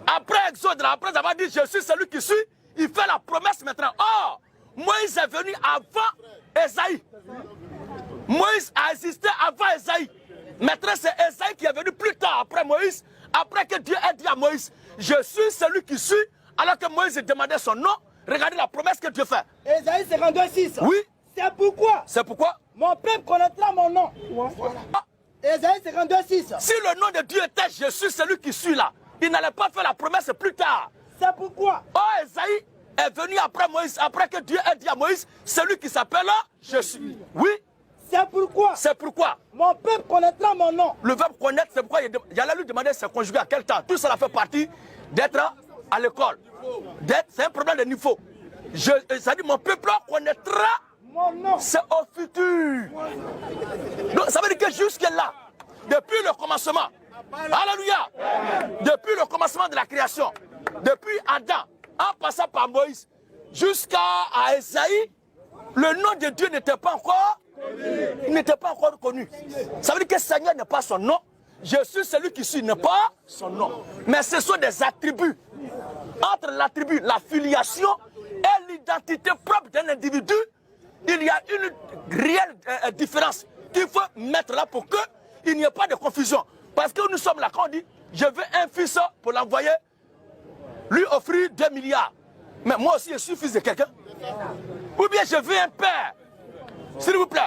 après Exode, après avoir dit je suis celui qui suit, il fait la promesse maintenant. Or, Moïse est venu avant Ésaïe. Moïse a existé avant Ésaïe. Maintenant, c'est Ésaïe qui est venu plus tard après Moïse, après que Dieu ait dit à Moïse, je suis celui qui suit, alors que Moïse demandait son nom. Regardez la promesse que Dieu fait. Ésaïe 52, 6. Oui. C'est pourquoi. C'est pourquoi. Mon peuple connaîtra mon nom. Voilà. Ésaïe 52, 6. Si le nom de Dieu était je suis celui qui suit là, il n'allait pas faire la promesse plus tard. C'est pourquoi. Oh, Ésaïe est venu après Moïse, après que Dieu ait dit à Moïse, celui qui s'appelle je suis. Oui. C'est pourquoi. C'est pourquoi. Mon peuple connaîtra mon nom. Le verbe connaître, c'est pourquoi il allait lui demander c'est conjugué à quel temps. Tout cela fait partie d'être à l'école. C'est un problème de niveau. Ça dit mon peuple connaîtra mon nom. C'est au futur. Donc ça veut dire que jusque-là, depuis le commencement, alléluia, depuis le commencement de la création, depuis Adam, en passant par Moïse, jusqu'à Esaïe, le nom de Dieu n'était pas encore connu. Ça veut dire que Seigneur n'est pas son nom. Je suis celui qui suis n'est pas son nom. Mais ce sont des attributs. Entre l'attribut, la filiation et l'identité propre d'un individu, il y a une réelle différence qu'il faut mettre là pour qu'il n'y ait pas de confusion. Parce que nous sommes là, quand on dit, je veux un fils pour l'envoyer, lui offrir 2 milliards. Mais moi aussi, je suis fils de quelqu'un. Ou bien je veux un père, s'il vous plaît.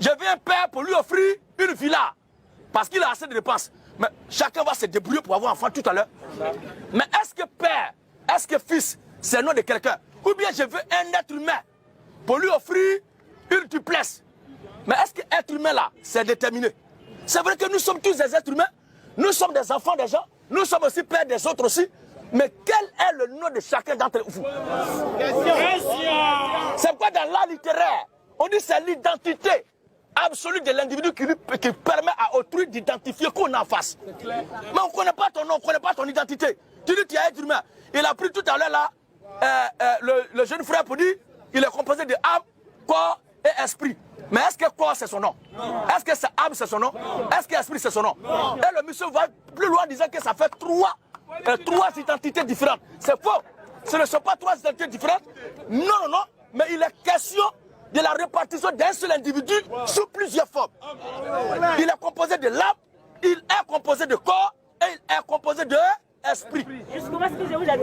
Je veux un père pour lui offrir une villa. Parce qu'il a assez de dépenses. Mais chacun va se débrouiller pour avoir un enfant tout à l'heure. Mais est-ce que père, est-ce que fils, c'est le nom de quelqu'un? Ou bien je veux un être humain pour lui offrir une duplex. Mais est-ce que être humain là, c'est déterminé? C'est vrai que nous sommes tous des êtres humains. Nous sommes des enfants des gens. Nous sommes aussi pères des autres aussi. Mais quel est le nom de chacun d'entre vous? C'est pourquoi dans l'art littéraire, on dit c'est l'identité absolue de l'individu qui permet à autrui d'identifier qu'on est en face. Mais on ne connaît pas ton nom, on ne connaît pas ton identité. Tu dis que tu es être humain. Il a pris tout à l'heure là, le jeune frère pour dire il est composé de âme, corps et esprit. Mais est-ce que corps c'est son nom? Est-ce que c'est âme c'est son nom? Est-ce que esprit c'est son nom? Et le monsieur va plus loin en disant que ça fait 3 trois identités différentes. C'est faux. Ce ne sont pas trois identités différentes. Non, non, non. Mais il est question de la répartition d'un seul individu sous plusieurs formes. Il est composé de l'âme, il est composé de corps et il est composé de esprit.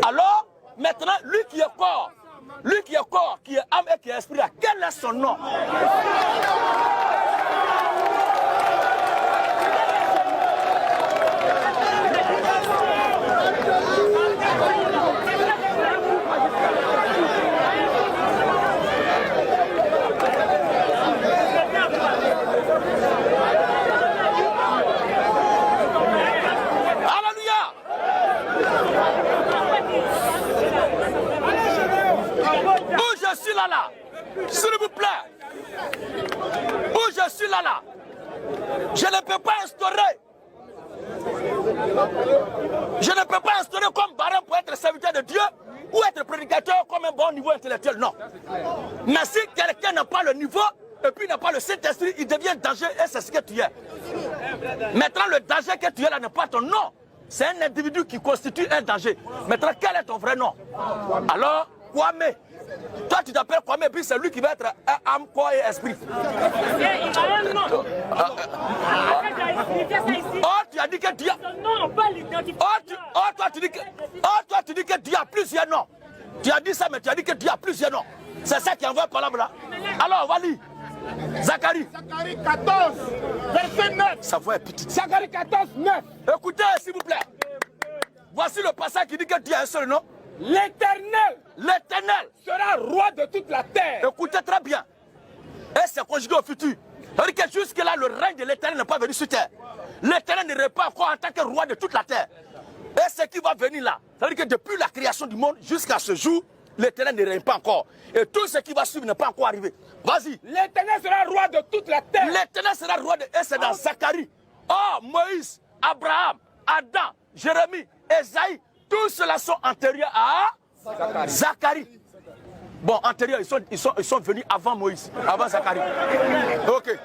Alors, maintenant, lui qui est corps, qui est âme et qui est esprit, quel est son nom? Là, s'il vous plaît, où je suis là, je ne peux pas instaurer, comme barème pour être serviteur de Dieu ou être prédicateur comme un bon niveau intellectuel, non. Mais si quelqu'un n'a pas le niveau et puis n'a pas le Saint-Esprit, il devient danger et c'est ce que tu es. Maintenant, le danger que tu es là n'est pas ton nom, c'est un individu qui constitue un danger. Maintenant, quel est ton vrai nom? Alors, Kwame. Toi, tu t'appelles Kwame, et puis c'est lui qui va être âme, corps et esprit. Oh, tu as dit que Dieu. Toi, tu dis que Dieu a plusieurs noms. Tu as dit ça, mais tu as dit que Dieu a plusieurs noms. C'est ça qui envoie par là. Alors, on va lire. Zacharie 14, verset 9. Sa voix est petite. Zacharie 14, 9. Écoutez, s'il vous plaît. Voici le passage qui dit que Dieu a un seul nom. L'Éternel sera roi de toute la terre. Écoutez très bien. Et c'est conjugué au futur. C'est-à-dire que jusque-là, le règne de l'Éternel n'est pas venu sur terre. L'Éternel ne règne pas encore en tant que roi de toute la terre. Et ce qui va venir là, c'est-à-dire que depuis la création du monde jusqu'à ce jour, l'Éternel ne règne pas encore. Et tout ce qui va suivre n'est pas encore arrivé. Vas-y. L'Éternel sera roi de toute la terre. L'Éternel sera roi de... Et c'est dans Zacharie. Oh, Moïse, Abraham, Adam, Jérémie, Esaïe, tous ceux-là sont antérieurs à Zacharie. Bon, antérieurs, ils sont venus avant Moïse, avant Zacharie. Ok.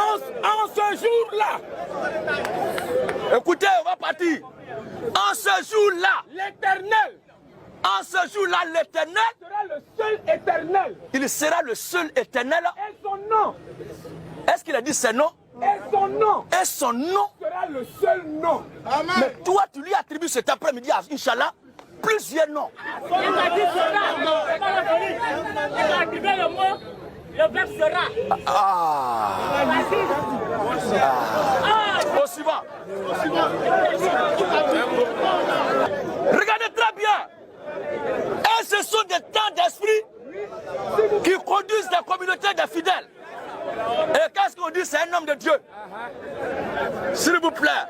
En ce jour-là, écoutez, on va partir. En ce jour-là, l'Éternel. En ce jour-là, l'Éternel sera le seul éternel. Il sera le seul éternel. Et son nom. Est-ce qu'il a dit ses noms? Et son nom. Et son nom sera le seul nom. Amen. Mais toi, tu lui attribues cet après-midi à Inch'Allah plusieurs noms. Il m'a dit sera. Il m'a attribué le mot, le verbe sera. Au suivant. Regardez très bien. Et ce sont des temps d'esprit qui conduisent des communautés de fidèles. Et qu'est-ce qu'on dit? C'est un homme de Dieu. S'il vous plaît.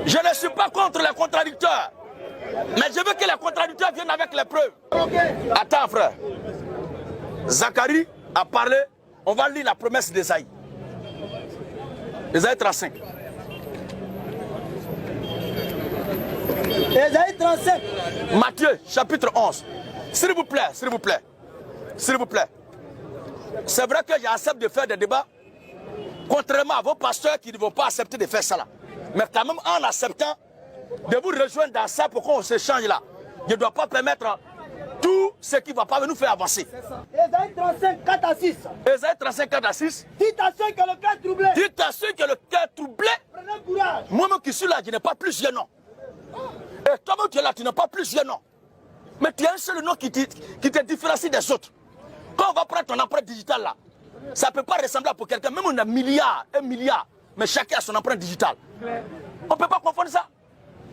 Je ne suis pas contre les contradicteurs. Mais je veux que les contradicteurs viennent avec les preuves. Attends, frère. Zacharie a parlé. On va lire la promesse d'Ésaïe. Ésaïe 35. Ésaïe 35. Matthieu, chapitre 11. S'il vous plaît, s'il vous plaît. S'il vous plaît. C'est vrai que j'accepte de faire des débats, contrairement à vos pasteurs qui ne vont pas accepter de faire ça là. Mais quand même en acceptant de vous rejoindre dans ça pour qu'on s'échange là. Je ne dois pas permettre tout ce qui ne va pas nous faire avancer. Ésaïe 35, 4 à 6. Ésaïe 35, 4 à 6. Dites à ceux qui ont le cœur troublé. Dites à ceux qui ont le cœur troublé. Prenez courage. Moi-même qui suis là, je n'ai pas plusieurs noms. Et toi-même tu es là, tu n'as pas plusieurs noms. Mais tu as un seul nom qui te différencie des autres. Quand on va prendre ton empreinte digitale là, ça ne peut pas ressembler pour quelqu'un. Même on a un milliard, mais chacun a son empreinte digitale. On ne peut pas confondre ça.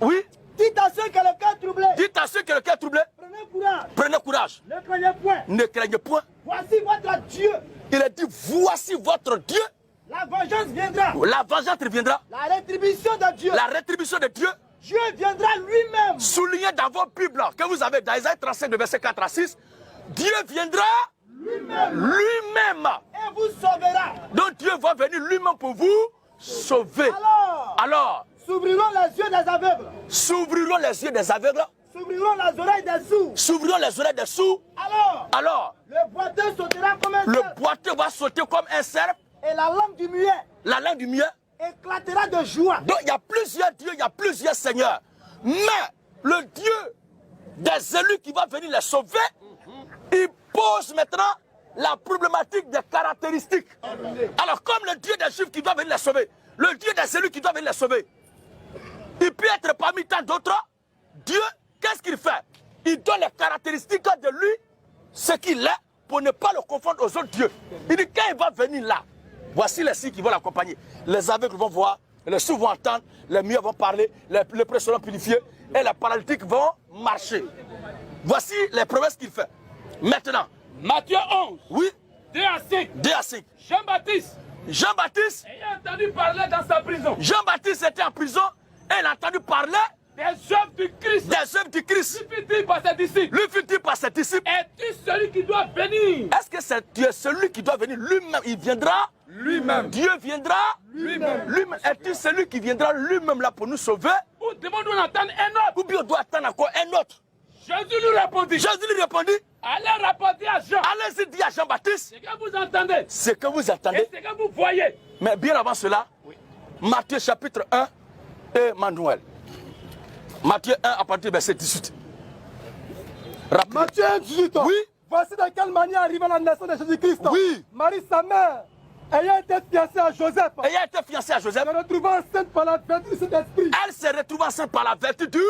Oui. Dites à ceux qui ont le cœur troublé. Dites à ceux qui ont le cœur troublé. Prenez courage. Prenez courage. Ne craignez point. Ne craignez point. Voici votre Dieu. Il a dit, voici votre Dieu. La vengeance viendra. La vengeance viendra. La rétribution de Dieu. La rétribution de Dieu. Dieu viendra lui-même. Soulignez dans vos Bibles que vous avez dans Isaïe 35, verset 4 à 6. Dieu viendra lui-même. Et vous sauvera. Donc Dieu va venir lui-même pour vous sauver. Alors, s'ouvriront les yeux des aveugles. S'ouvriront les yeux des aveugles. S'ouvriront les oreilles des sourds. S'ouvriront les oreilles des sourds. Alors, le boiteux sautera comme un cerf. Le boiteux va sauter comme un cerf. Et la langue du muet. La langue du muet. éclatera de joie. Donc il y a plusieurs dieux, il y a plusieurs seigneurs. Mais le Dieu des élus qui va venir les sauver, il pose maintenant la problématique des caractéristiques. Alors comme le Dieu des Juifs qui doit venir les sauver, le Dieu des élus qui doit venir les sauver, il peut être parmi tant d'autres. Dieu, qu'est-ce qu'il fait? Il donne les caractéristiques de lui, ce qu'il est, pour ne pas le confondre aux autres dieux. Il dit, quand il va venir là, voici les signes qui vont l'accompagner. Les aveugles vont voir, les sourds vont entendre, les muets vont parler, les lépreux seront purifiés et les paralytiques vont marcher. Voici les promesses qu'il fait. Maintenant, Matthieu 11, oui, 2 à 5. 2 à 5. Jean-Baptiste, Jean-Baptiste, ayant entendu parler dans sa prison Jean-Baptiste était en prison et il a entendu parler des œuvres du Christ. des œuvres du Christ. Lui fit-il par ses disciples. Lui fut-il par ses disciples. Es-tu celui qui doit venir? Est-ce que c'est Dieu, celui qui doit venir lui-même? Il viendra Lui-même. Dieu viendra Lui-même. lui-même. Est-il celui qui viendra lui-même là pour nous sauver? Ou devons-nous en attendre un autre? Ou bien on doit attendre encore un autre? Jésus lui répondit. Jésus lui répondit, Allez rapporter à Jean. allez-y dire à Jean-Baptiste Ce que vous entendez ce que vous et attendez. ce que vous voyez. Mais bien avant cela, Matthieu chapitre 1 et Manuel. Matthieu 1 à partir du verset 18. Rapidement. Matthieu 18. Oui. Voici de quelle manière arriva la naissance de Jésus-Christ. Oui. Marie, sa mère, ayant été fiancée à Joseph, Ayant été fiancé à Joseph, se retrouvant enceinte par la vertu du Saint-Esprit. elle se retrouve enceinte par la vertu du...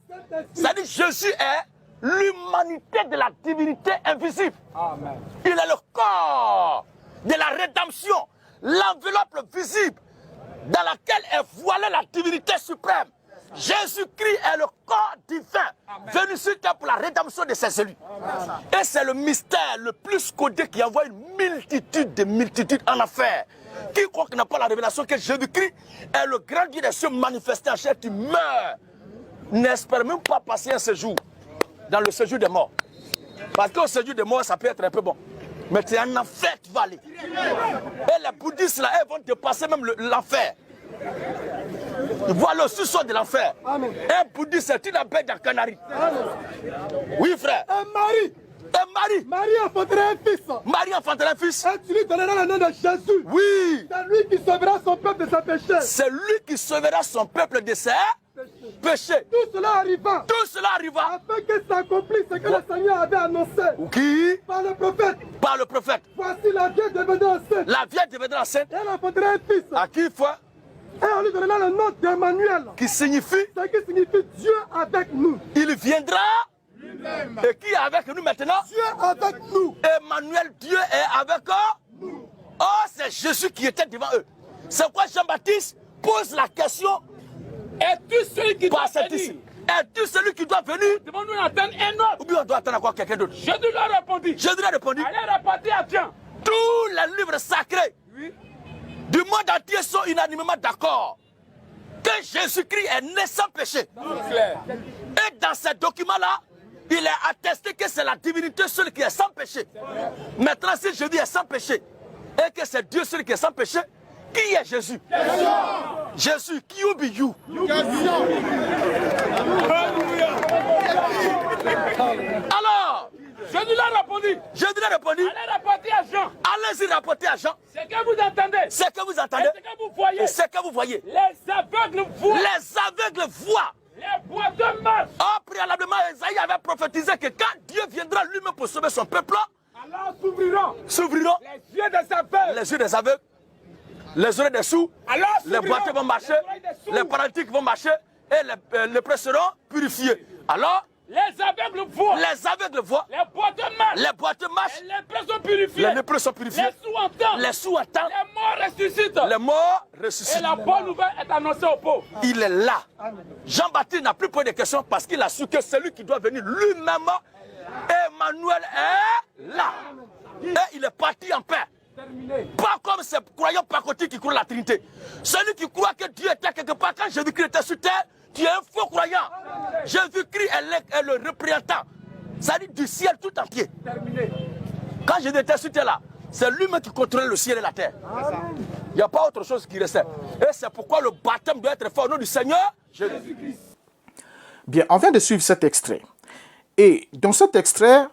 Saint-Esprit. C'est-à-dire Jésus est l'humanité de la divinité invisible. Amen. Il est le corps de la rédemption, l'enveloppe visible dans laquelle est voilée la divinité suprême. Jésus-Christ est le corps divin venu sur terre pour la rédemption de ses élus. Et c'est le mystère le plus codé qui envoie une multitude de multitudes en affaires. Quiconque n'a pas la révélation que Jésus-Christ est le grand Dieu des cieux manifesté en chair, tu meurs. N'espère même pas passer un séjour dans le séjour des morts. Parce qu'au séjour des morts, ça peut être un peu bon. Mais c'est un enfer qui va aller. Et les bouddhistes là, elles vont dépasser même l'enfer. Voilà le sous-sol de l'enfer. Amen. Un bouddhiste, c'est une abeille d'un canari. Oui, frère. Et Marie, Et Marie. Marie enfantera un fils. Marie enfantera un fils. Et tu lui donneras le nom de Jésus. Oui. C'est lui qui sauvera son peuple de ses péchés. C'est lui qui sauvera son peuple de ses péchés. Tout cela arriva Tout cela arriva. afin que s'accomplisse ce que le Seigneur avait annoncé Qui? par le prophète. Par le prophète. Voici la vierge devenue enceinte. La Vierge deviendra enceinte. Elle enfantera un fils. À qui faut? Et on lui donnera le nom d'Emmanuel. Qui signifie Ce qui signifie Dieu avec nous. il viendra. Et qui est avec nous maintenant? Dieu avec nous. Emmanuel, Dieu est avec eux. Oh, c'est Jésus qui était devant eux. C'est pourquoi Jean-Baptiste pose la question Es-tu celui qui doit par cette venir? ici. Es-tu celui qui doit venir? Devons-nous en attendre un autre? Ou bien on doit attendre encore quelqu'un d'autre? Jésus lui répondit. Jésus a répondu, Allez rapporter à Jean. tous les livres sacrés du monde entier sont unanimement d'accord que Jésus-Christ est né sans péché. Et dans ces documents-là, il est attesté que c'est la divinité seule qui est sans péché. Maintenant, si Jésus est sans péché et que c'est Dieu seul qui est sans péché, qui est Jésus? Jésus, qui you be you? Alors, Jésus lui a répondu. Jésus a répondu, Allez rapporter à Jean. allez-y rapporter à Jean Ce que vous entendez. ce que vous Et entendez ce que vous voyez. et ce que vous voyez. Les aveugles voient. Les aveugles voient. Les boiteux marchent. Or, préalablement, Esaïe avait prophétisé que quand Dieu viendra lui-même pour sauver son peuple, Alors s'ouvriront s'ouvriront les yeux des aveugles. les yeux des aveugles, les oreilles des sourds, Alors les boiteux vont marcher, oreilles des sourds. les paralytiques vont marcher et les prêts seront purifiés. Alors, Les aveugles voient. les aveugles voient, Les boiteux marchent. les boiteux marchent, Et les lépreux sont purifiés. les lépreux sont purifiés, Les sourds entendent. les sourds entendent, Les morts ressuscitent. les morts Et ressuscitent. la bonne nouvelle est annoncée aux pauvres. Il est là. Jean-Baptiste n'a plus posé de questions parce qu'il a su que celui qui doit venir lui-même, Emmanuel, est là. Et il est parti en paix. Pas comme ces croyants pacotiques qui croient la Trinité. Celui qui croit que Dieu était quelque part quand Jésus-Christ était sur terre, tu es un faux croyant. Jésus-Christ est le représentant. Ça dit du ciel tout entier. Quand Jésus était sur terre là, c'est lui-même qui contrôlait le ciel et la terre. Il n'y a pas autre chose qui restait. Et c'est pourquoi le baptême doit être fait au nom du Seigneur Jésus-Christ. Bien, on vient de suivre cet extrait. Et dans cet extrait,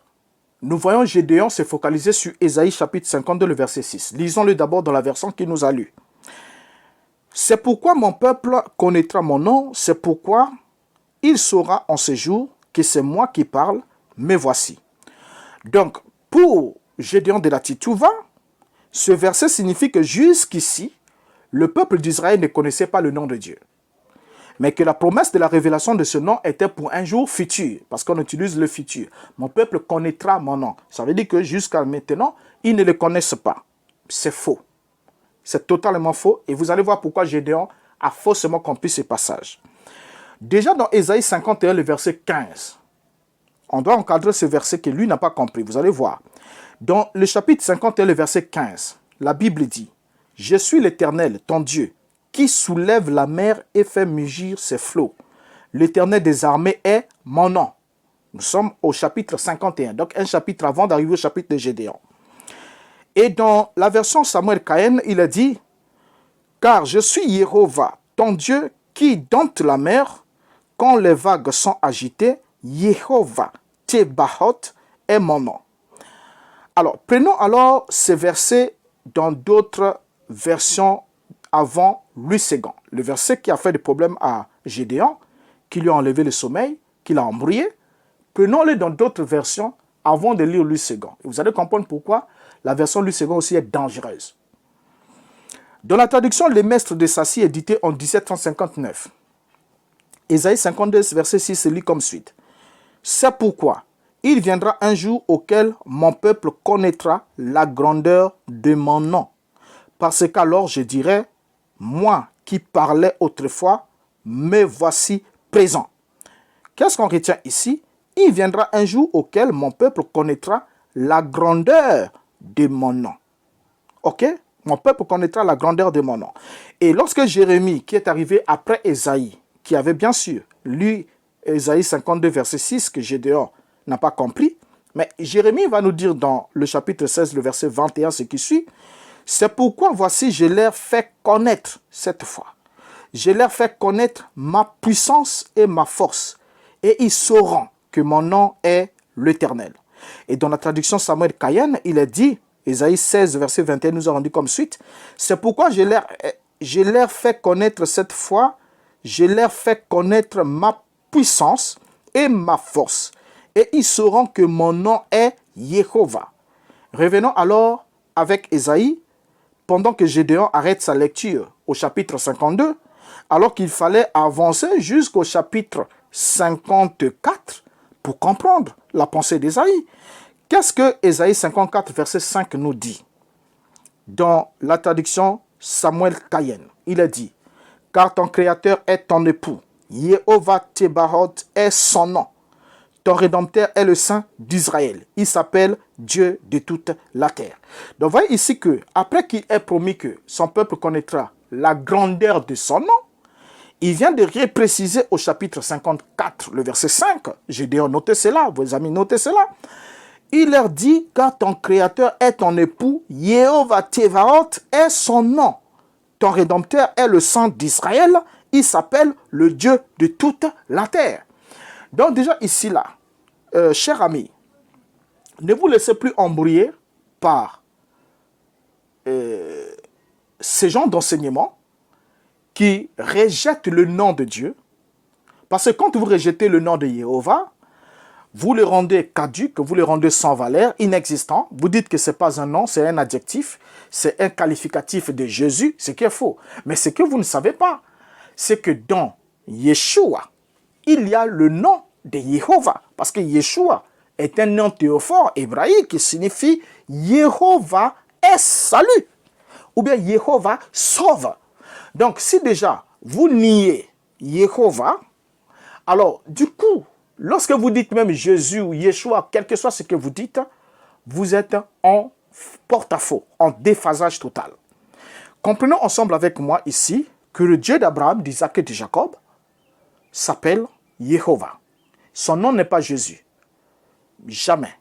nous voyons Gédéon se focaliser sur Ésaïe chapitre 52, le verset 6. Lisons-le d'abord dans la version qu'il nous a lue. C'est pourquoi mon peuple connaîtra mon nom, c'est pourquoi il saura en ce jour que c'est moi qui parle, me voici. Donc, pour Gédéon de la Tituva, ce verset signifie que jusqu'ici, le peuple d'Israël ne connaissait pas le nom de Dieu. Mais que la promesse de la révélation de ce nom était pour un jour futur, parce qu'on utilise le futur. Mon peuple connaîtra mon nom. Ça veut dire que jusqu'à maintenant, ils ne le connaissent pas. C'est faux. C'est totalement faux. Et vous allez voir pourquoi Gédéon a faussement compris ce passage. Déjà dans Ésaïe 51, le verset 15, on doit encadrer ce verset que lui n'a pas compris. Vous allez voir. Dans le chapitre 51, le verset 15, la Bible dit « Je suis l'Éternel, ton Dieu, qui soulève la mer et fait mugir ses flots. L'Éternel des armées est mon nom. » Nous sommes au chapitre 51, donc un chapitre avant d'arriver au chapitre de Gédéon. Et dans la version Samuel Cahen, il a dit « Car je suis Jéhovah, ton Dieu, qui dompte la mer, quand les vagues sont agitées, Jéhovah, Tsebaoth, est mon nom. » Alors, prenons alors ces versets dans d'autres versions avant Louis II. Le verset qui a fait des problèmes à Gédéon, qui lui a enlevé le sommeil, qui l'a embrouillé. Prenons-le dans d'autres versions avant de lire Louis II. Et vous allez comprendre pourquoi la version Louis II aussi est dangereuse. Dans la traduction Les Maîtres de Sacy, édité en 1759, Ésaïe 52, verset 6 se lit comme suite. « C'est pourquoi il viendra un jour auquel mon peuple connaîtra la grandeur de mon nom. Parce qu'alors je dirai, moi qui parlais autrefois, me voici présent. » Qu'est-ce qu'on retient ici? Il viendra un jour auquel mon peuple connaîtra la grandeur de mon nom. Ok? Mon peuple connaîtra la grandeur de mon nom. Et lorsque Jérémie, qui est arrivé après Ésaïe, qui avait bien sûr lu Ésaïe 52, verset 6, que Gédéon n'a pas compris, mais Jérémie va nous dire dans le chapitre 16, le verset 21, ce qui suit, « C'est pourquoi voici, je leur fais connaître cette fois. Je leur fais connaître ma puissance et ma force, et ils sauront que mon nom est l'Éternel. » Et dans la traduction Samuel Cahen, il est dit, Ésaïe 16, verset 21 nous a rendu comme suite, « C'est pourquoi je leur fais connaître cette fois, je leur fais connaître ma puissance et ma force, et ils sauront que mon nom est Jéhovah. » Revenons alors avec Ésaïe, pendant que Gédéon arrête sa lecture au chapitre 52, alors qu'il fallait avancer jusqu'au chapitre 54 pour comprendre la pensée d'Ésaïe. Qu'est-ce que Ésaïe 54, verset 5 nous dit? Dans la traduction Samuel Cahen, il a dit, « Car ton Créateur est ton époux, Jéhovah Tsebaoth est son nom. Ton Rédempteur est le Saint d'Israël. Il s'appelle Dieu de toute la terre. » Donc, vous voyez ici que, après qu'il ait promis que son peuple connaîtra la grandeur de son nom, il vient de repréciser au chapitre 54, le verset 5. Gédéon, notez cela, vos amis, notez cela. Il leur dit, car ton Créateur est ton époux, Jéhovah Tsebaoth est son nom. Ton Rédempteur est le Saint d'Israël. Il s'appelle le Dieu de toute la terre. Donc déjà ici, là, chers amis, ne vous laissez plus embrouiller par ces gens d'enseignement qui rejettent le nom de Dieu. Parce que quand vous rejetez le nom de Jéhovah, vous le rendez caduc, vous le rendez sans valeur, inexistant. Vous dites que ce n'est pas un nom, c'est un adjectif, c'est un qualificatif de Jésus, ce qui est faux. Mais ce que vous ne savez pas, c'est que dans Yeshua, il y a le nom de Jéhovah. Parce que Yeshua est un nom théophore hébraïque qui signifie Jéhovah est salut. Ou bien Jéhovah sauve. Donc si déjà vous niez Jéhovah, alors du coup, lorsque vous dites même Jésus ou Yeshua, quel que soit ce que vous dites, vous êtes en porte-à-faux, en déphasage total. Comprenons ensemble avec moi ici que le Dieu d'Abraham, d'Isaac et de Jacob s'appelle Jéhovah. Son nom n'est pas Jésus. Jamais.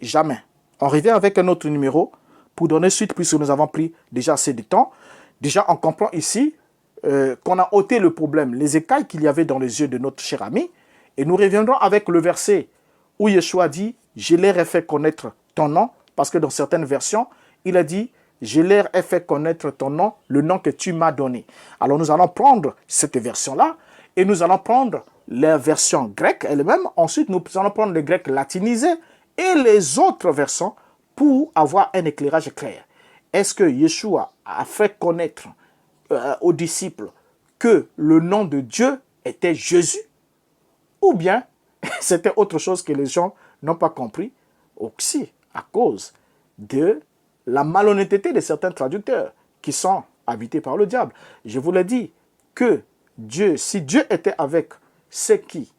Jamais. On revient avec un autre numéro pour donner suite, puisque nous avons pris déjà assez de temps. Déjà, on comprend ici qu'on a ôté le problème, les écailles qu'il y avait dans les yeux de notre cher ami. Et nous reviendrons avec le verset où Yeshua dit « Je leur ai fait connaître ton nom », parce que dans certaines versions, il a dit je leur ai fait connaître ton nom, le nom que tu m'as donné. Alors nous allons prendre cette version-là et nous allons prendre la version grecque elle-même. Ensuite, nous allons prendre le grec latinisé et les autres versions pour avoir un éclairage clair. Est-ce que Yeshua a fait connaître aux disciples que le nom de Dieu était Jésus? Ou bien c'était autre chose que les gens n'ont pas compris aussi à cause de la malhonnêteté de certains traducteurs qui sont habités par le diable. Je vous l'ai dit que Dieu, si Dieu était avec ceux qui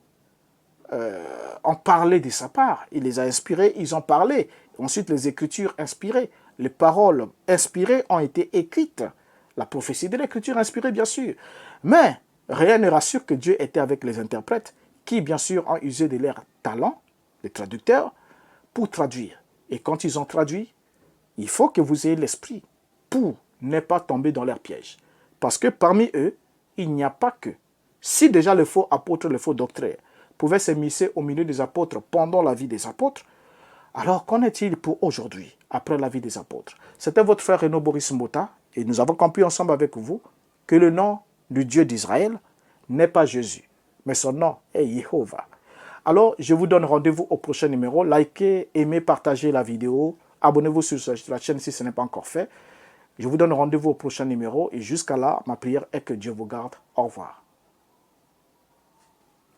ont parlé de sa part, il les a inspirés, ils ont parlé. Ensuite, les Écritures inspirées, les paroles inspirées ont été écrites. La prophétie de l'Écriture inspirée, bien sûr. Mais rien ne rassure que Dieu était avec les interprètes qui, bien sûr, ont usé de leur talent, les traducteurs, pour traduire. Et quand ils ont traduit, il faut que vous ayez l'esprit pour ne pas tomber dans leur piège. Parce que parmi eux, il n'y a pas que. Si déjà le faux apôtre, le faux docteur pouvaient s'immiscer au milieu des apôtres pendant la vie des apôtres, alors qu'en est-il pour aujourd'hui, après la vie des apôtres? C'était votre frère Renaud Boris Mbota et nous avons compris ensemble avec vous que le nom du Dieu d'Israël n'est pas Jésus, mais son nom est Jéhovah. Alors, je vous donne rendez-vous au prochain numéro. Likez, aimez, partagez la vidéo. Abonnez-vous sur la chaîne si ce n'est pas encore fait. Je vous donne rendez-vous au prochain numéro. Et jusqu'à là, ma prière est que Dieu vous garde. Au revoir.